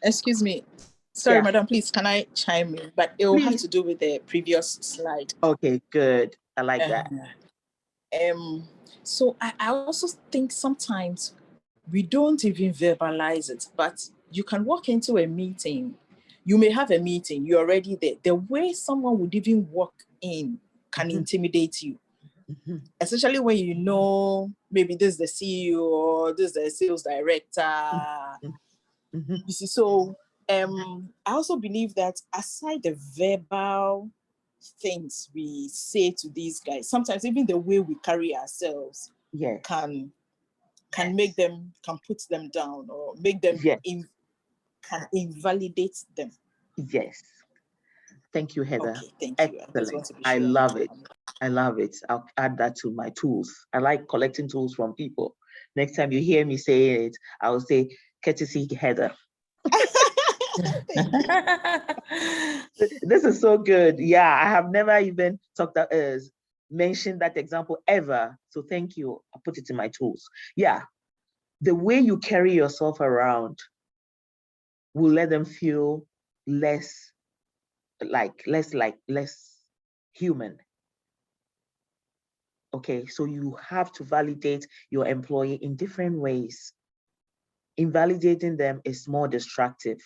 Excuse me. Sorry, Yeah. madam, please, can I chime in? But it will have Please. to do with the previous slide. Okay, good. I like that. So I also think sometimes we don't even verbalize it, but you can walk into a meeting. You may have a meeting, you're already there. The way someone would even walk in can intimidate you. Especially when you know maybe this is the CEO or this is the sales director. You see, so I also believe that aside the verbal things we say to these guys, sometimes even the way we carry ourselves can make them, can put them down or make them can invalidate them. Yes. Thank you, Heather. Okay, thank you. Excellent. I love it. I love it. I'll add that to my tools. I like collecting tools from people. Next time you hear me say it, I will say, courtesy Heather. This is so good. Yeah, I have never even mentioned that example ever. So thank you. I'll put it in my tools. Yeah. The way you carry yourself around will let them feel less human. Okay, so you have to validate your employee in different ways. Invalidating them is more destructive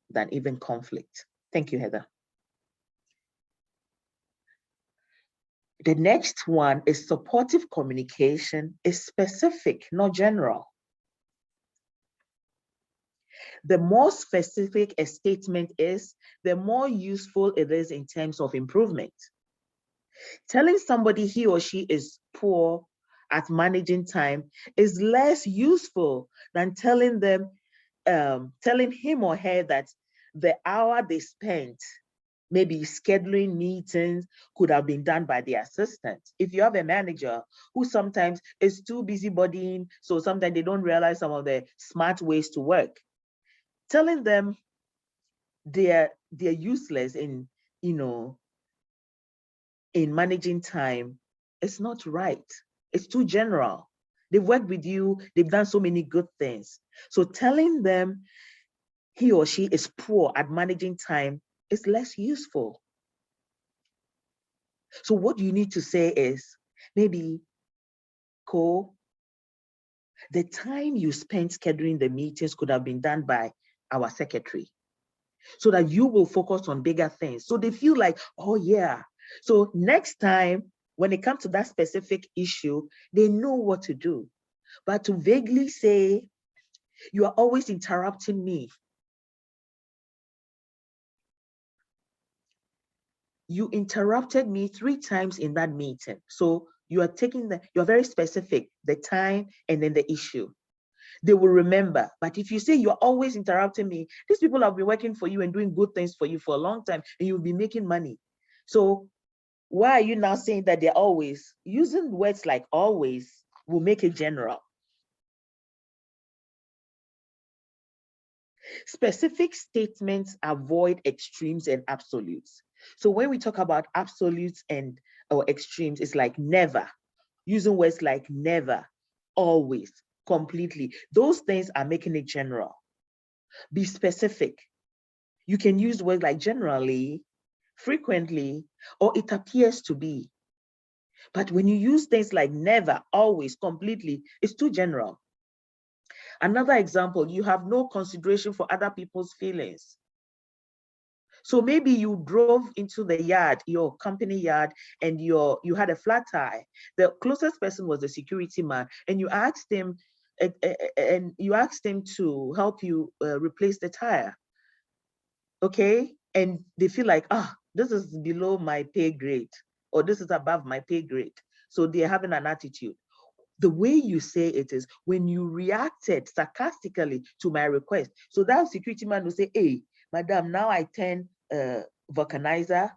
than even conflict. Thank you, Heather. The next one is supportive communication is specific, not general. The more specific a statement is, the more useful it is in terms of improvement. Telling somebody he or she is poor at managing time is less useful than telling him or her that the hour they spent maybe scheduling meetings could have been done by the assistant. If you have a manager who sometimes is too busybodying, so sometimes they don't realize some of the smart ways to work, telling them they're useless in managing time, it's not right. It's too general. They've worked with you, they've done so many good things. So telling them he or she is poor at managing time is less useful. So what you need to say is, maybe, Ko, the time you spent scheduling the meetings could have been done by our secretary, so that you will focus on bigger things. So they feel like, oh yeah. So next time, when it comes to that specific issue, they know what to do. But to vaguely say, you are always interrupting me. You interrupted me 3 times in that meeting. So you are you're very specific, the time and then the issue. They will remember. But if you say you're always interrupting me, these people have been working for you and doing good things for you for a long time, and you'll be making money. So why are you now saying that they're always? Using words like always will make it general. Specific statements avoid extremes and absolutes. So when we talk about absolutes or extremes, it's like never. Using words like never, always, completely. Those things are making it general. Be specific. You can use words like generally, frequently, or it appears to be. But when you use things like never, always, completely, it's too general. Another example, you have no consideration for other people's feelings. So maybe you drove into the yard, your company yard, and you had a flat tire. The closest person was the security man, and you asked him to help you replace the tire. Okay, and they feel like, this is below my pay grade, or this is above my pay grade. So they're having an attitude. The way you say it is when you reacted sarcastically to my request. So that security man will say, hey, madam, now I turn vulcanizer.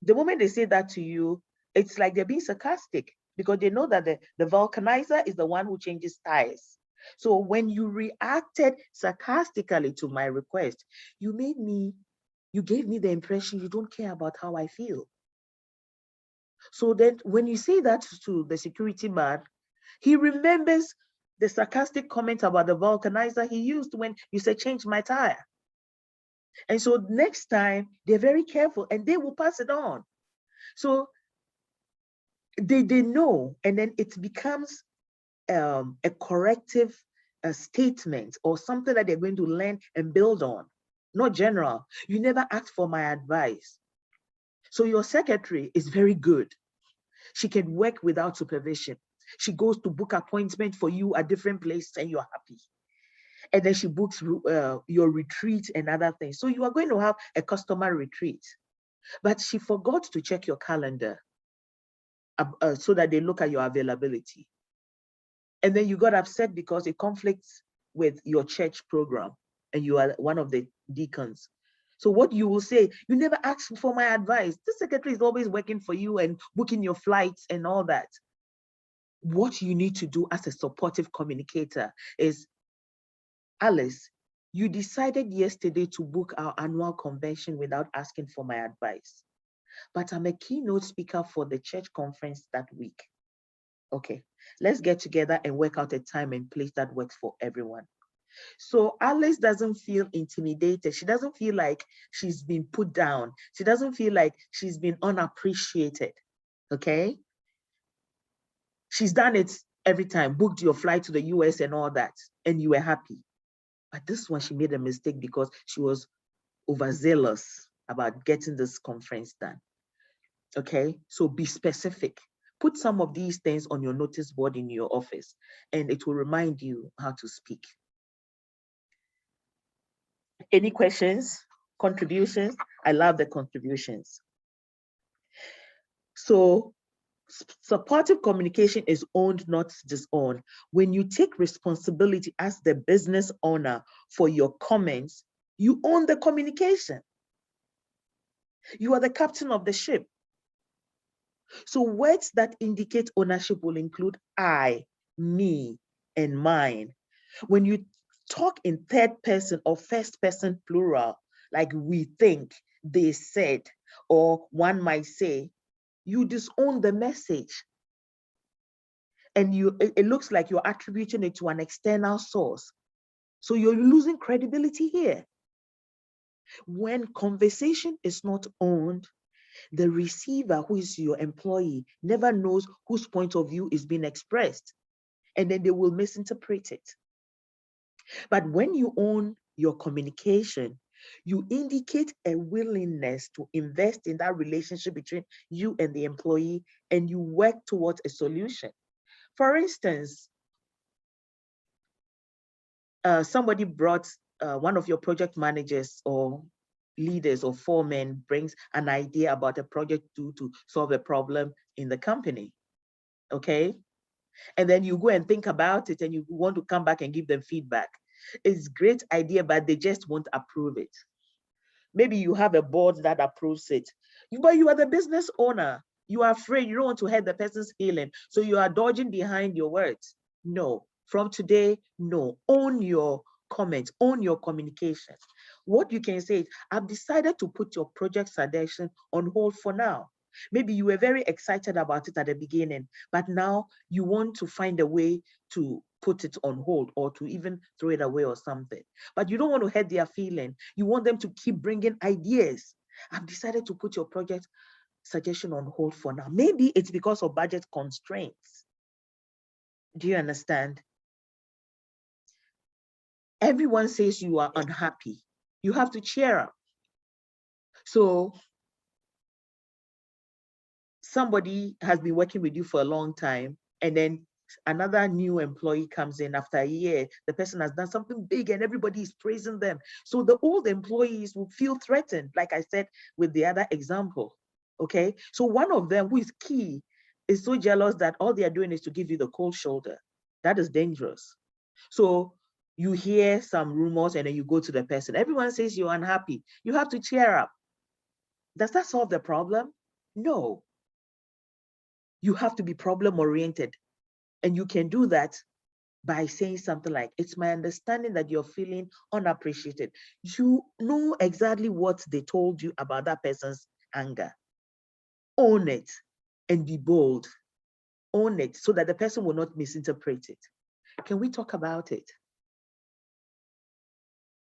The moment they say that to you, it's like they're being sarcastic, because they know that the vulcanizer is the one who changes tires. So when you reacted sarcastically to my request, you gave me the impression you don't care about how I feel. So then when you say that to the security man, he remembers the sarcastic comment about the vulcanizer he used when you said, change my tire. And so next time, they're very careful and they will pass it on. So they know, and then it becomes a corrective statement or something that they're going to learn and build on, not general. You never asked for my advice. So your secretary is very good. She can work without supervision. She goes to book appointment for you at different places and you're happy. And then she books your retreat and other things. So you are going to have a customer retreat. But she forgot to check your calendar so that they look at your availability. And then you got upset because it conflicts with your church program and you are one of the deacons. So what you will say, you never asked for my advice. The secretary is always working for you and booking your flights and all that. What you need to do as a supportive communicator is, Alice, you decided yesterday to book our annual convention without asking for my advice. But I'm a keynote speaker for the church conference that week. Okay, let's get together and work out a time and place that works for everyone. So Alice doesn't feel intimidated. She doesn't feel like she's been put down. She doesn't feel like she's been unappreciated. Okay. She's done it every time, booked your flight to the US and all that, and you were happy. But this one, she made a mistake because she was overzealous about getting this conference done. Okay. So be specific. Put some of these things on your notice board in your office, and it will remind you how to speak. Any questions, contributions? I love the contributions. So supportive communication is owned, not disowned. When you take responsibility as the business owner for your comments, you own the communication. You are the captain of the ship. So words that indicate ownership will include I, me, and mine. When you talk in third person or first person plural, like we think, they said, or one might say, you disown the message. And it looks like you're attributing it to an external source. So you're losing credibility here. When conversation is not owned, the receiver, who is your employee, never knows whose point of view is being expressed, and then they will misinterpret it. But when you own your communication, you indicate a willingness to invest in that relationship between you and the employee, and you work towards a solution. For instance, somebody brought one of your project managers or leaders or foremen brings an idea about a project to solve a problem in the company. Okay. And then you go and think about it and you want to come back and give them feedback. It's a great idea, but they just won't approve it. Maybe you have a board that approves it, but you are the business owner. You are afraid, you don't want to hurt the person's feeling. So you are dodging behind your words. No, from today, no. Own your comments, own your communication. What you can say is, I've decided to put your project suggestion on hold for now. Maybe you were very excited about it at the beginning, but now you want to find a way to put it on hold or to even throw it away or something. But you don't want to hurt their feeling. You want them to keep bringing ideas. I've decided to put your project suggestion on hold for now. Maybe it's because of budget constraints. Do you understand? Everyone says you are unhappy. You have to cheer up. So somebody has been working with you for a long time, and then another new employee comes in after a year. The person has done something big and everybody is praising them. So the old employees will feel threatened, like I said with the other example. Okay. So one of them, who is key, is so jealous that all they are doing is to give you the cold shoulder. That is dangerous. So you hear some rumors and then you go to the person. Everyone says you're unhappy. You have to cheer up. Does that solve the problem? No. You have to be problem oriented. And you can do that by saying something like, it's my understanding that you're feeling unappreciated. You know exactly what they told you about that person's anger. Own it and be bold. Own it so that the person will not misinterpret it. Can we talk about it?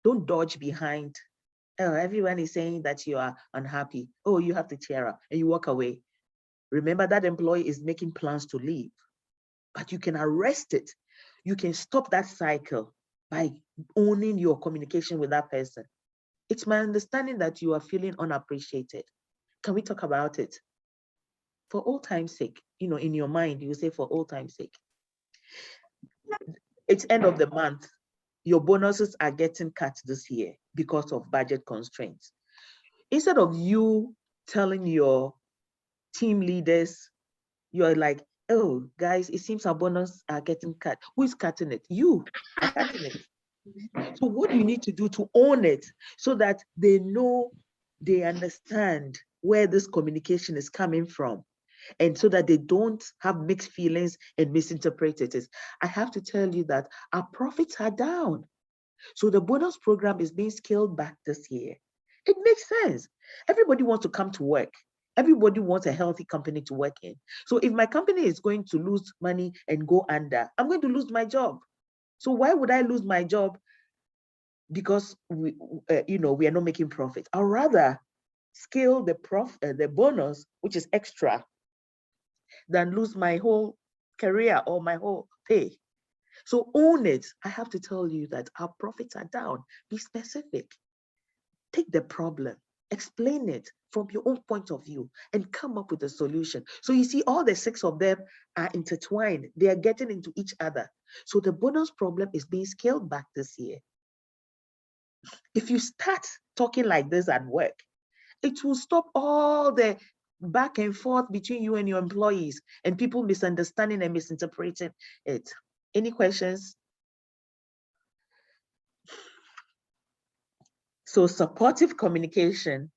Don't dodge behind. Oh, everyone is saying that you are unhappy. Oh, you have to cheer up, and you walk away. Remember, that employee is making plans to leave, but you can arrest it. You can stop that cycle by owning your communication with that person. It's my understanding that you are feeling unappreciated. Can we talk about it? For old time's sake, in your mind, you say for old time's sake. It's end of the month. Your bonuses are getting cut this year because of budget constraints. Instead of you telling your team leaders, you're like, oh, guys, it seems our bonus are getting cut. Who is cutting it? You are cutting it. So what do you need to do to own it so that they know, they understand where this communication is coming from, and so that they don't have mixed feelings and misinterpret it? I have to tell you that our profits are down. So the bonus program is being scaled back this year. It makes sense. Everybody wants to come to work. Everybody wants a healthy company to work in. So if my company is going to lose money and go under, I'm going to lose my job. So why would I lose my job because we are not making profit? I'd rather scale the bonus, which is extra, than lose my whole career or my whole pay. So own it. I have to tell you that our profits are down. Be specific. Take the problem, explain it from your own point of view, and come up with a solution. So you see, all the 6 of them are intertwined. They are getting into each other. So the bonus problem is being scaled back this year. If you start talking like this at work, it will stop all the back and forth between you and your employees and people misunderstanding and misinterpreting it. Any questions? So supportive communication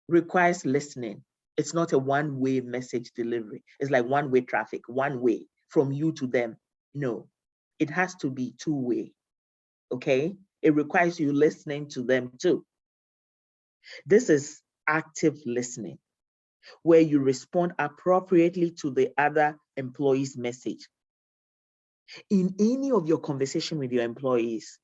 requires listening. It's not a one-way message delivery. It's like one-way traffic, one way from you to them. No, it has to be two-way, okay? It requires you listening to them too. This is active listening, where you respond appropriately to the other employee's message. In any of your conversation with your employees,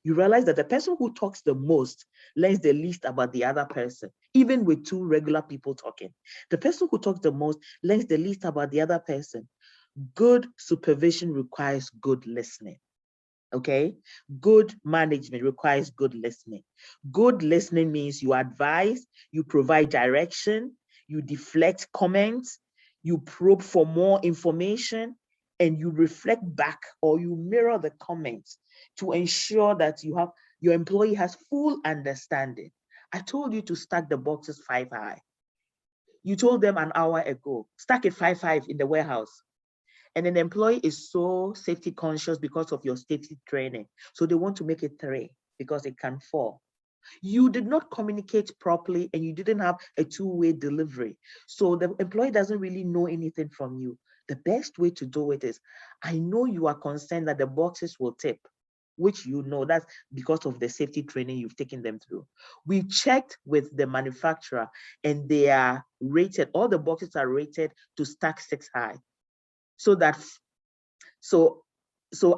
you realize that the person who talks the most learns the least about the other person, even with 2 regular people talking. The person who talks the most learns the least about the other person. Good supervision requires good listening. Okay? Good management requires good listening. Good listening means you advise, you provide direction, you deflect comments, you probe for more information, and you reflect back or you mirror the comments to ensure that your employee has full understanding. I told you to stack the boxes 5 high. You told them an hour ago, stack it 5 in the warehouse. And an employee is so safety conscious because of your safety training. So they want to make it 3 because it can fall. You did not communicate properly and you didn't have a two-way delivery. So the employee doesn't really know anything from you. The best way to do it is, I know you are concerned that the boxes will tip, which you know that's because of the safety training you've taken them through. We checked with the manufacturer and they are rated, all the boxes are rated to stack 6 high. So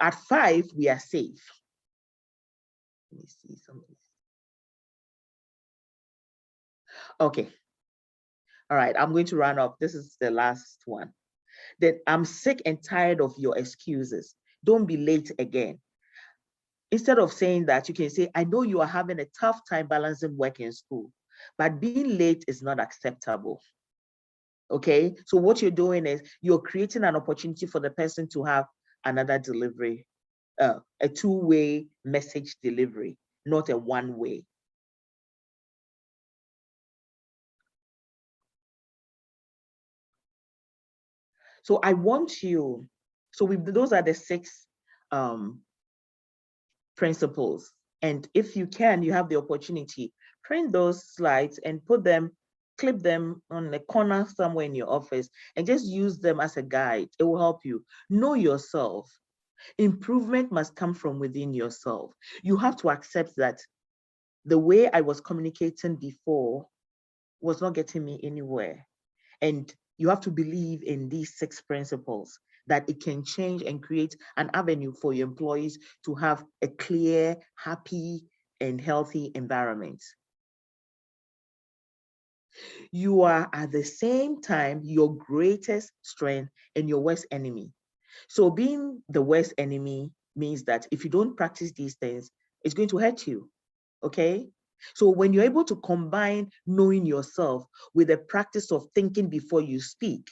at 5, we are safe. Let me see something. Okay. All right, I'm going to run up. This is the last one. Then I'm sick and tired of your excuses. Don't be late again. Instead of saying that, you can say, I know you are having a tough time balancing work and school, but being late is not acceptable. Okay, so what you're doing is you're creating an opportunity for the person to have another delivery, a two-way message delivery, not a one-way. So I want you, those are the 6 principles. And if you can, you have the opportunity, print those slides and clip them on the corner somewhere in your office and just use them as a guide. It will help you. Know yourself. Improvement must come from within yourself. You have to accept that the way I was communicating before was not getting me anywhere. And you have to believe in these 6 principles, that it can change and create an avenue for your employees to have a clear, happy, and healthy environment. You are at the same time your greatest strength and your worst enemy. So being the worst enemy means that if you don't practice these things, it's going to hurt you, okay? So when you're able to combine knowing yourself with the practice of thinking before you speak,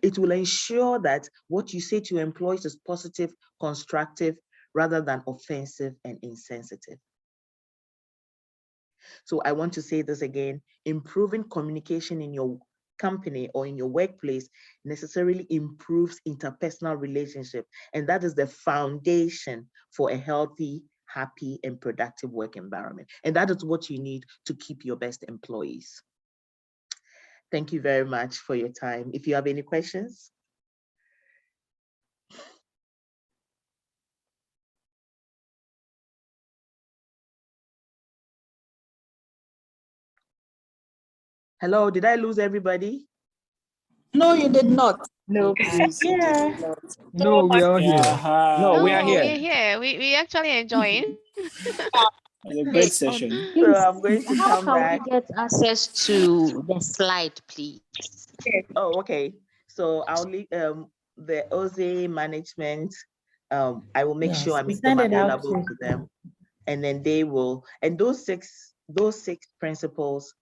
it will ensure that what you say to your employees is positive, constructive, rather than offensive and insensitive. So I want to say this again, improving communication in your company or in your workplace necessarily improves interpersonal relationship. And that is the foundation for a healthy, happy, and productive work environment. And that is what you need to keep your best employees. Thank you very much for your time. If you have any questions. Hello, did I lose everybody? No, you did not. No, Okay. please, you did not. No, we are here. No, we are No, here. we're here. We actually enjoying. It's a great session. So I'm going to How come can back. we get access to the slide, please? Oh, okay. So I'll leave the OZE management. I will make sure I Yes, we make them send it out available to them, and then they will. And those six principles,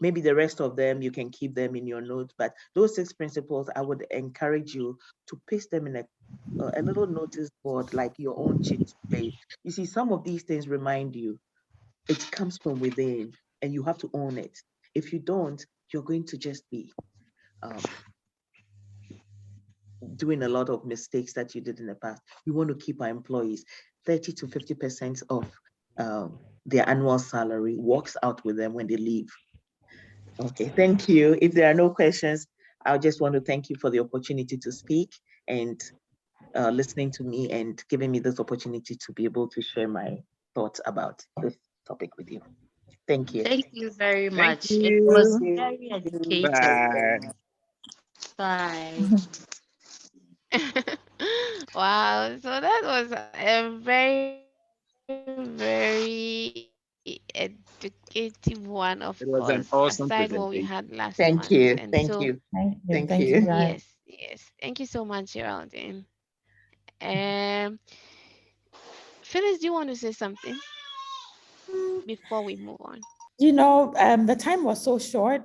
maybe the rest of them you can keep them in your notes. But those 6 principles, I would encourage you to paste them in a little notice board, like your own cheat plate. You see, some of these things remind you. It comes from within, and you have to own it. If you don't, you're going to just be doing a lot of mistakes that you did in the past. We want to keep our employees 30 to 50% of their annual salary works out with them when they leave. Okay, thank you. If there are no questions, I just want to thank you for the opportunity to speak and listening to me and giving me this opportunity to be able to share my thoughts about this topic with you. Thank you. Thank you very Thank much. It was you. very educative. Bye. Bye. Wow, so that was a very educative one, of It was an course, awesome aside what we presentation. had last Thank month. you. And Thank so, you. Thank you. Thank Thank you. you, guys. yes, thank you so much, Geraldine. Um, Phyllis, do you want to say something before we move on? You know, the time was so short.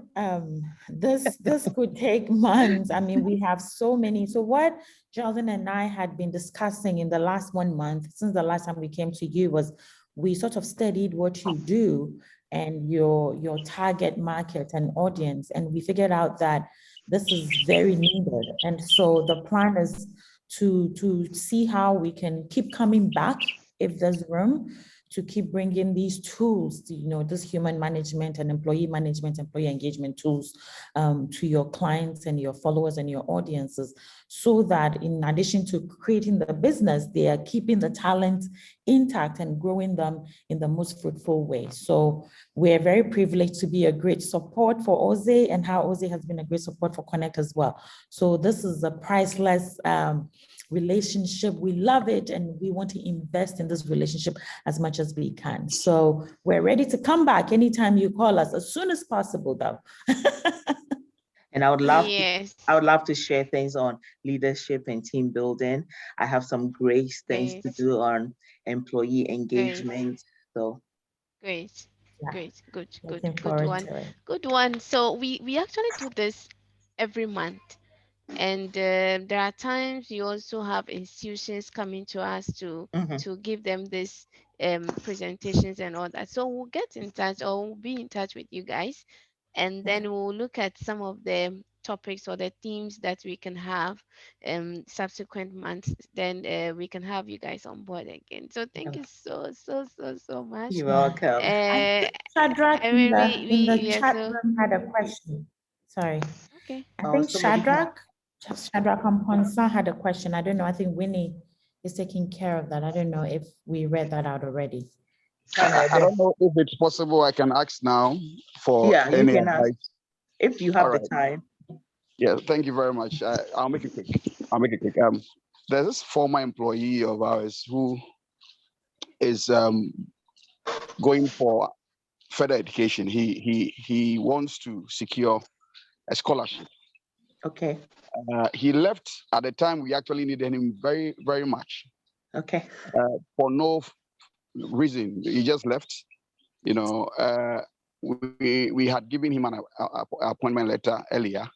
This could take months. I mean, we have so many. So what Geraldine and I had been discussing in the last 1 month, since the last time we came to you, was we sort of studied what you do and your target market and audience. And we figured out that this is very needed. And so the plan is to see how we can keep coming back if there's room, to keep bringing these tools, this human management and employee management, employee engagement tools to your clients and your followers and your audiences, so that in addition to creating the business, they are keeping the talent intact and growing them in the most fruitful way. So we're very privileged to be a great support for OZE, and how OZE has been a great support for Konnekt as well. So this is a priceless relationship. We love it, and we want to invest in this relationship as much as we can. So we're ready to come back anytime you call us, as soon as possible, though. And I would love Yes. I would love to share things on leadership and team building. I have some great things to do on employee engagement. So Great. Yeah. Great. Good. Looking Good forward one. to it. Good one. So we actually do this every month. And there are times you also have institutions coming to us to give them this presentations and all that. So we'll get in touch, or we'll be in touch with you guys, and then we'll look at some of the topics or the themes that we can have subsequent months. Then we can have you guys on board again. So thank you so much. You're welcome. I think Shadrach I in mean, the yeah, chat so room had a question. Sorry. okay. I think somebody Shadrach Amponsa had a question. I don't know. I think Winnie is taking care of that. I don't know if we read that out already. I don't know if it's possible. I can ask now for Yeah, you any can ask advice. if you have All the right. time. Yeah, thank you very much. I'll make it quick. There's this former employee of ours who is going for further education. He wants to secure a scholarship. Okay. He left at the time we actually needed him very, very much. Okay. For no reason, he just left. We had given him an appointment letter earlier,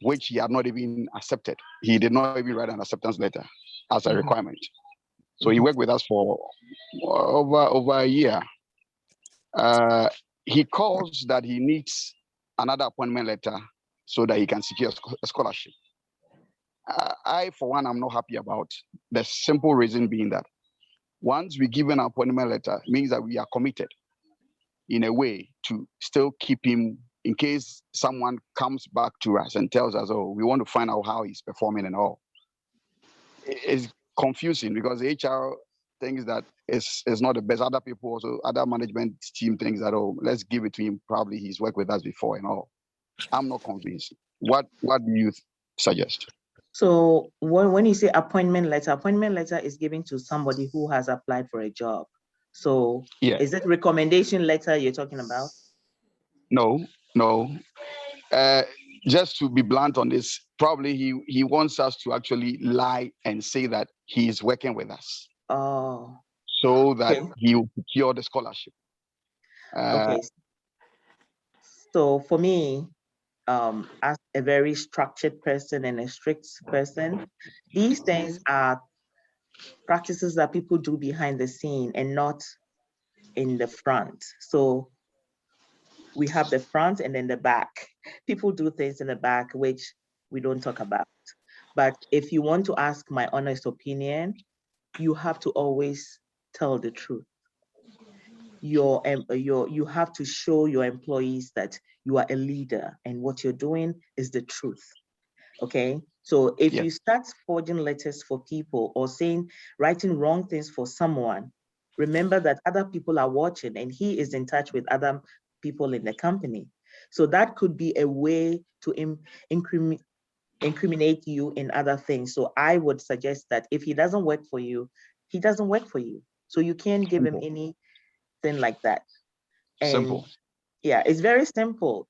which he had not even accepted. He did not even write an acceptance letter as a requirement. So he worked with us for over a year. He calls that he needs another appointment letter so that he can secure a scholarship. I, for one, am not happy about the simple reason being that once we give an appointment letter, it means that we are committed in a way to still keep him in case someone comes back to us and tells us, oh, we want to find out how he's performing and all. It's confusing because the HR thinks that is not the best. Other people also, other management team thinks that, oh, let's give it to him. Probably he's worked with us before and all. I'm not convinced. What do you suggest? So when you say appointment letter is given to somebody who has applied for a job. So Yeah. is it recommendation letter you're talking about? No. Just to be blunt on this, probably he wants us to actually lie and say that he is working with us. Oh. So that Okay. he will secure the scholarship. Okay. So for me, as a very structured person and a strict person, these things are practices that people do behind the scene and not in the front. So we have the front and then the back. People do things in the back which we don't talk about. But if you want to ask my honest opinion, you have to always tell the truth. You have to show your employees that you are a leader and what you're doing is the truth. Okay. So if you start forging letters for people or writing wrong things for someone, remember that other people are watching and he is in touch with other people in the company. So that could be a way to incriminate you in other things. So I would suggest that if he doesn't work for you, he doesn't work for you. So you can't give him anything like that. And simple. Yeah, it's very simple.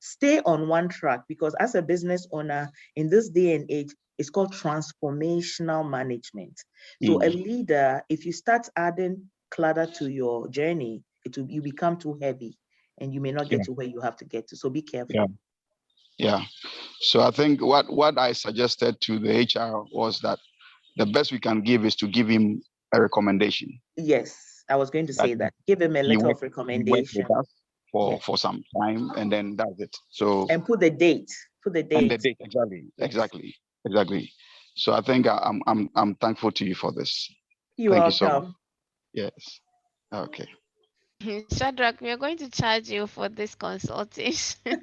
Stay on one track, because as a business owner in this day and age, it's called transformational management. So a leader, if you start adding clutter to your journey, you become too heavy and you may not get to where you have to get to. So be careful. Yeah. So I think what I suggested to the HR was that the best we can give is to give him a recommendation. Yes, I was going to say that. Give him a letter of recommendation. With us for some time, and then that's it. So and put the date. And the date, exactly. So I think I'm thankful to you for this. You're Thank welcome. you so much. Yes. Okay. Shadrach, we are going to charge you for this consultation.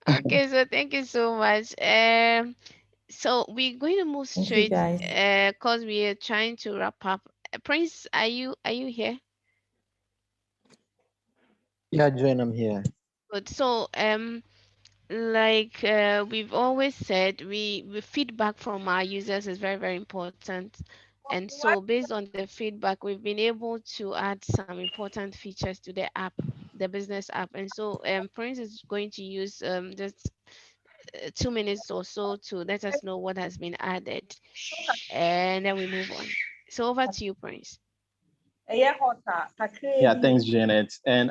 Okay, so thank you so much. So we're going to move straight because we are trying to wrap up. Prince, are you here? Yeah, Joanne, I'm here. Good. So like we've always said, we feedback from our users is very, very important. And so based on the feedback, we've been able to add some important features to the app, the business app. And so Prince is going to use just 2 minutes or so to let us know what has been added, and then we move on. So over to you, Prince. Yeah, thanks, Janet. And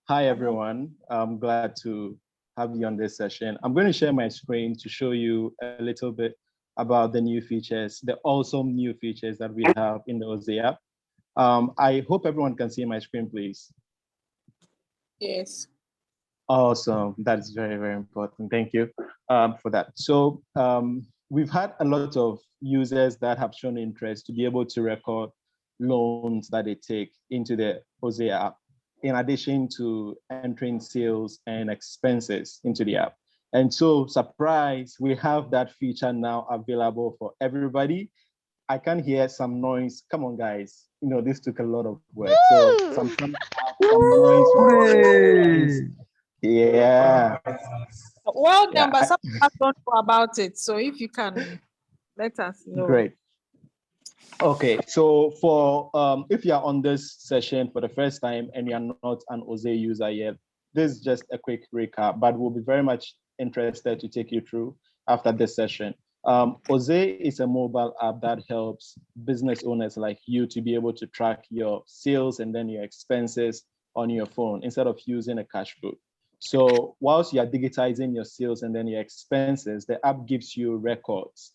hi, everyone. I'm glad to have you on this session. I'm going to share my screen to show you a little bit about the new features, the awesome new features that we have in the OZ app. I hope everyone can see my screen, please. Yes. Awesome. That's very, very important. Thank you for that. So we've had a lot of users that have shown interest to be able to record loans that they take into the OZ app, in addition to entering sales and expenses into the app. And so, surprise, we have that feature now available for everybody. I can hear some noise. Come on, guys. This took a lot of work. So some noise. Yeah. Well done, but some of us don't know about it. So if you can let us know. Great. Okay, so for if you're on this session for the first time and you're not an OZ user yet, this is just a quick recap, but we'll be very much interested to take you through after this session. OZ is a mobile app that helps business owners like you to be able to track your sales and then your expenses on your phone instead of using a cash book. So whilst you're digitizing your sales and then your expenses, the app gives you records.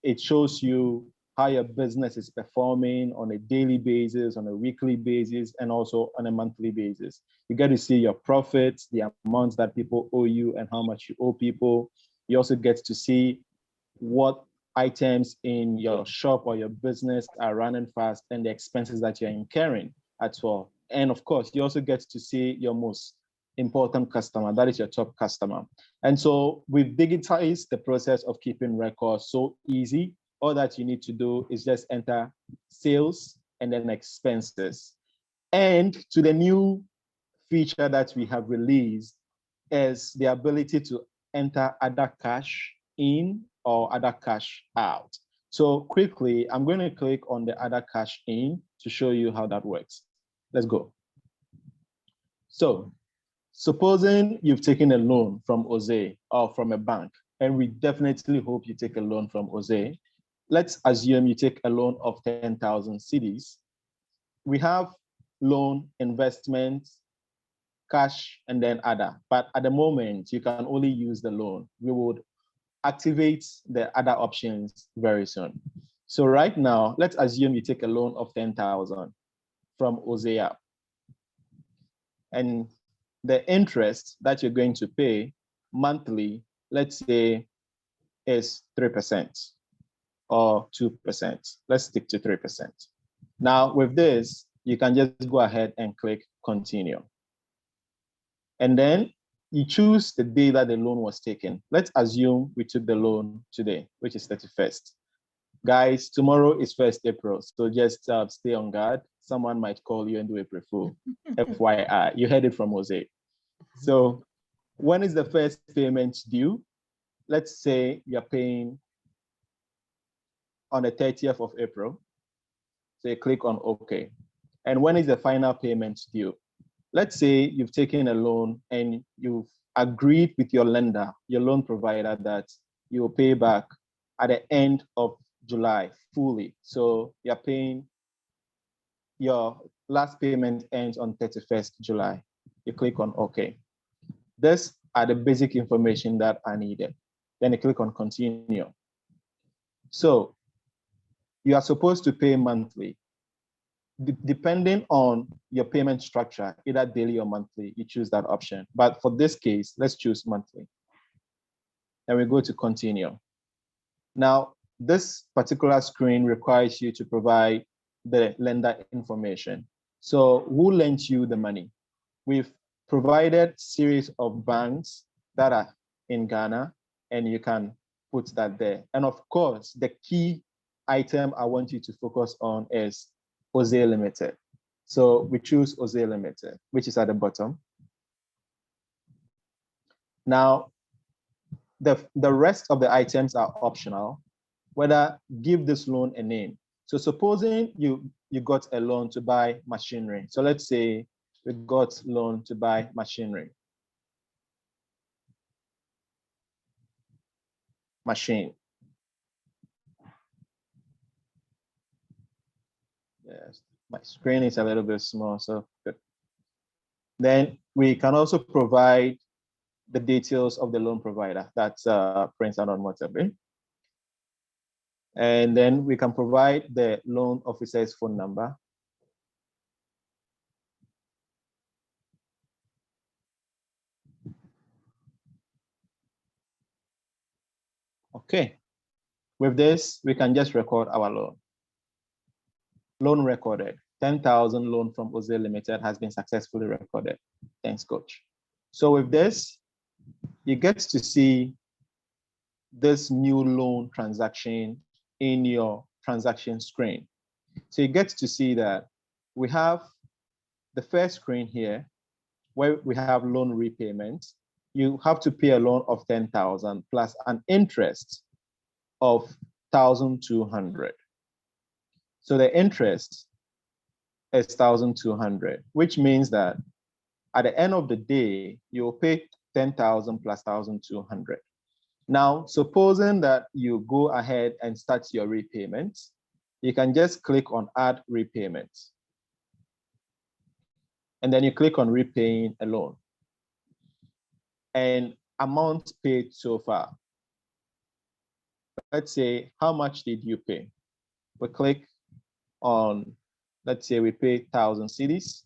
It shows you how your business is performing on a daily basis, on a weekly basis, and also on a monthly basis. You get to see your profits, the amounts that people owe you, and how much you owe people. You also get to see what items in your shop or your business are running fast and the expenses that you're incurring as well. And of course, you also get to see your most important customer, that is your top customer. And so we've digitized the process of keeping records so easy. All that you need to do is just enter sales and then expenses. And to the new feature that we have released is the ability to enter other cash in or other cash out. So quickly, I'm going to click on the other cash in to show you how that works. Let's go. So supposing you've taken a loan from Jose or from a bank, and we definitely hope you take a loan from Jose. Let's assume you take a loan of 10,000 cedis. We have loan, investment, cash, and then other. But at the moment, you can only use the loan. We would activate the other options very soon. So right now, let's assume you take a loan of 10,000 from Jose app. And the interest that you're going to pay monthly, let's say, is 3% or 2%. Let's stick to 3%. Now, with this, you can just go ahead and click continue. And then you choose the day that the loan was taken. Let's assume we took the loan today, which is 31st. Guys, tomorrow is 1st April, so just stay on guard. Someone might call you and do April Fool. FYI, you heard it from Jose. So when is the first payment due? Let's say you're paying on the 30th of April. So you click on OK. And when is the final payment due? Let's say you've taken a loan and you've agreed with your lender, your loan provider, that you will pay back at the end of July fully. So you're paying, your last payment ends on 31st July. You click on OK. These are the basic information that I needed. Then you click on continue. So you are supposed to pay monthly. Depending on your payment structure, either daily or monthly, you choose that option. But for this case, let's choose monthly. And we go to continue. Now, this particular screen requires you to provide the lender information. So who lent you the money? We've provided series of banks that are in Ghana, and you can put that there. And of course, the key item I want you to focus on is Jose Limited. So we choose Jose Limited, which is at the bottom. Now, the rest of the items are optional, whether give this loan a name. So supposing you got a loan to buy machinery. So let's say we got loan to buy machinery. Machine. Yes, my screen is a little bit small, so good. Then we can also provide the details of the loan provider. That's prints out on WhatsApp. And then we can provide the loan officer's phone number. Okay. With this, we can just record our loan. Loan recorded. 10,000 loan from Jose Limited has been successfully recorded. Thanks, coach. So with this, you get to see this new loan transaction in your transaction screen. So you get to see that we have the first screen here where we have loan repayment. You have to pay a loan of 10,000 plus an interest of 1,200. So the interest is 1,200, which means that at the end of the day, you will pay 10,000 plus 1,200. Now, supposing that you go ahead and start your repayment, you can just click on add repayment. And then you click on repaying a loan. And amount paid so far. Let's say, how much did you pay? We click on, let's say we pay 1,000 cedis.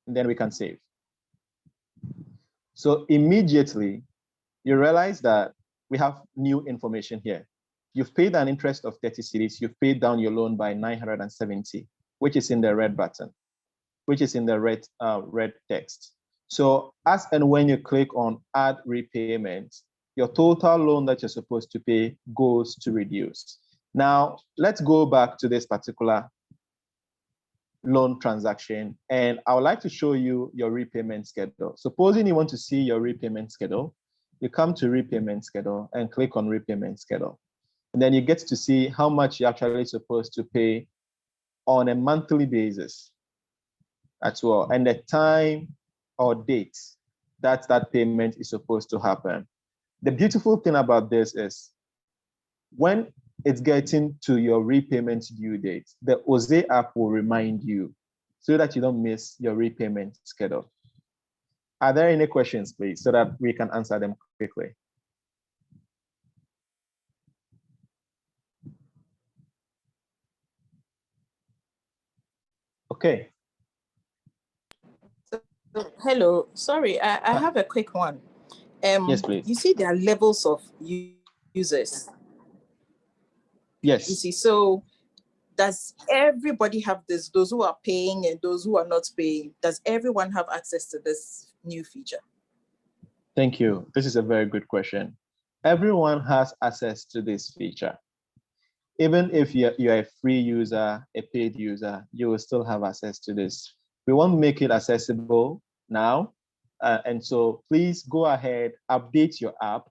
And then we can save. So immediately you realize that we have new information here. You've paid an interest of 30 cedis. You've paid down your loan by 970, which is in the red button, which is in the red text. So as and when you click on add repayment, your total loan that you're supposed to pay goes to reduce. Now, let's go back to this particular loan transaction, and I would like to show you your repayment schedule. Supposing you want to see your repayment schedule, you come to repayment schedule and click on repayment schedule. And then you get to see how much you're actually supposed to pay on a monthly basis as well, and the time or date that that payment is supposed to happen. The beautiful thing about this is when it's getting to your repayment due date, the OZE app will remind you so that you don't miss your repayment schedule. Are there any questions, please, so that we can answer them quickly? Okay. Hello, sorry, I have a quick one. Yes, please. You see there are levels of users. Yes. You see, so does everybody have this, those who are paying and those who are not paying? Does everyone have access to this new feature? Thank you. This is a very good question. Everyone has access to this feature. Even if you're a free user, a paid user, you will still have access to this. We want to make it accessible now. And so please go ahead, update your app,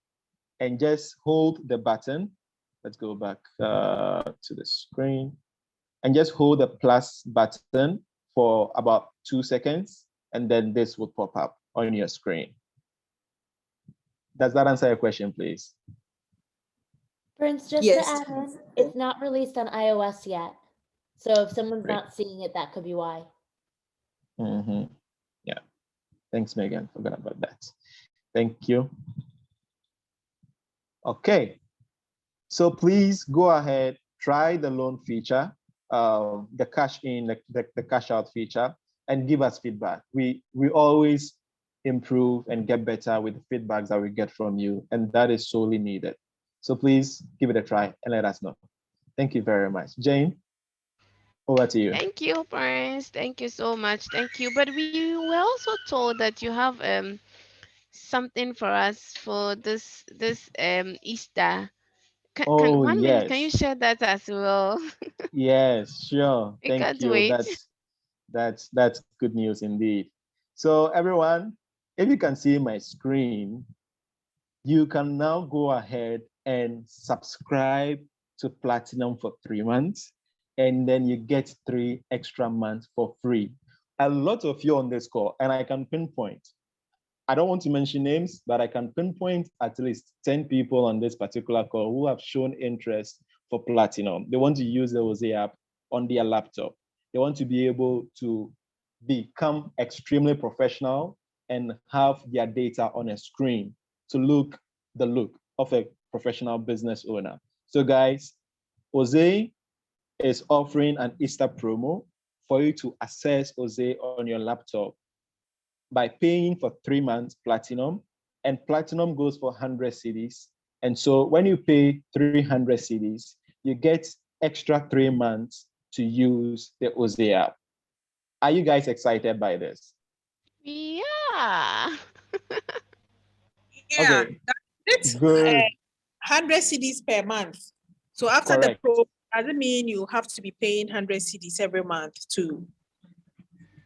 and just hold the button. Let's go back to the screen. And just hold the plus button for about 2 seconds, and then this will pop up on your screen. Does that answer your question, please? Prince, just Yes. to add in, it's not released on iOS yet. So if someone's not seeing it, that could be why. Yeah. Thanks, Megan. Forgot about that. Thank you. Okay. So please go ahead, try the loan feature, the cash in, the cash out feature, and give us feedback. We always improve and get better with the feedbacks that we get from you, and that is sorely needed. So please give it a try and let us know. Thank you very much. Jane, over to you. Thank you, Prince. Thank you so much. Thank you. But we were also told that you have something for us for this Easter. One minute, can you share that as well? Yes, sure. We Thank can't you. wait. That's good news indeed. So everyone, if you can see my screen, you can now go ahead and subscribe to Platinum for 3 months, and then you get 3 extra months for free. A lot of you on this call, and I can pinpoint, I don't want to mention names, but I can pinpoint at least 10 people on this particular call who have shown interest for Platinum. They want to use the OZE app on their laptop. They want to be able to become extremely professional and have their data on a screen to look the look of a professional business owner. So guys, OZE is offering an Easter promo for you to access OZE on your laptop by paying for 3 months Platinum, and Platinum goes for 100 cedis. And so when you pay 300 cedis, you get extra 3 months to use the OZE app. Are you guys excited by this? Yeah. Okay. It's good. 100 cedis per month. So after Correct. the pro, doesn't mean you have to be paying 100 cedis every month to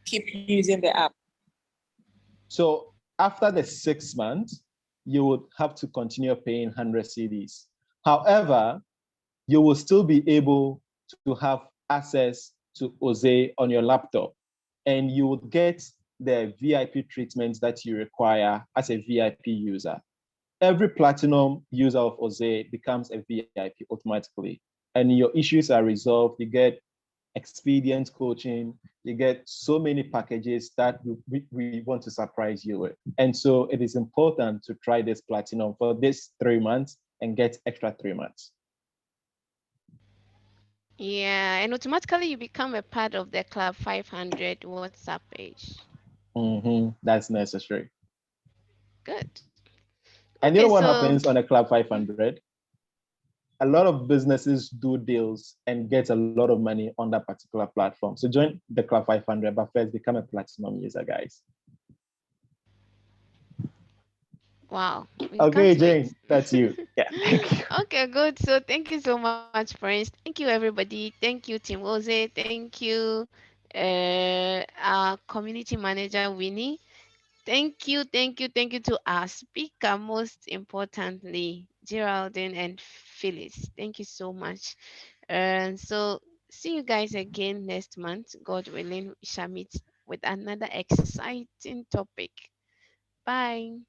keep using the app. So after the 6 months, you would have to continue paying 100 cedis. However, you will still be able to have access to OZE on your laptop, and you would get the VIP treatments that you require as a VIP user. Every Platinum user of OZE becomes a VIP automatically, and your issues are resolved. You get expedient coaching, you get so many packages that we want to surprise you with. And so it is important to try this Platinum for this 3 months and get extra 3 months. Yeah, and automatically you become a part of the Club 500 WhatsApp page. That's necessary. Good. And you know what happens on a Club 500? a lot of businesses do deals and get a lot of money on that particular platform. So join the Club 500, but first become a platinum user, guys. Wow. We Okay, can't wait. Jane, that's you. Yeah, thank you. Okay, good. So thank you so much, friends. Thank you, everybody. Thank you, Team Jose. Thank you, our community manager, Winnie. Thank you to our speaker, most importantly, Geraldine and Phyllis. Thank you so much. And so see you guys again next month. God willing, we shall meet with another exciting topic. Bye.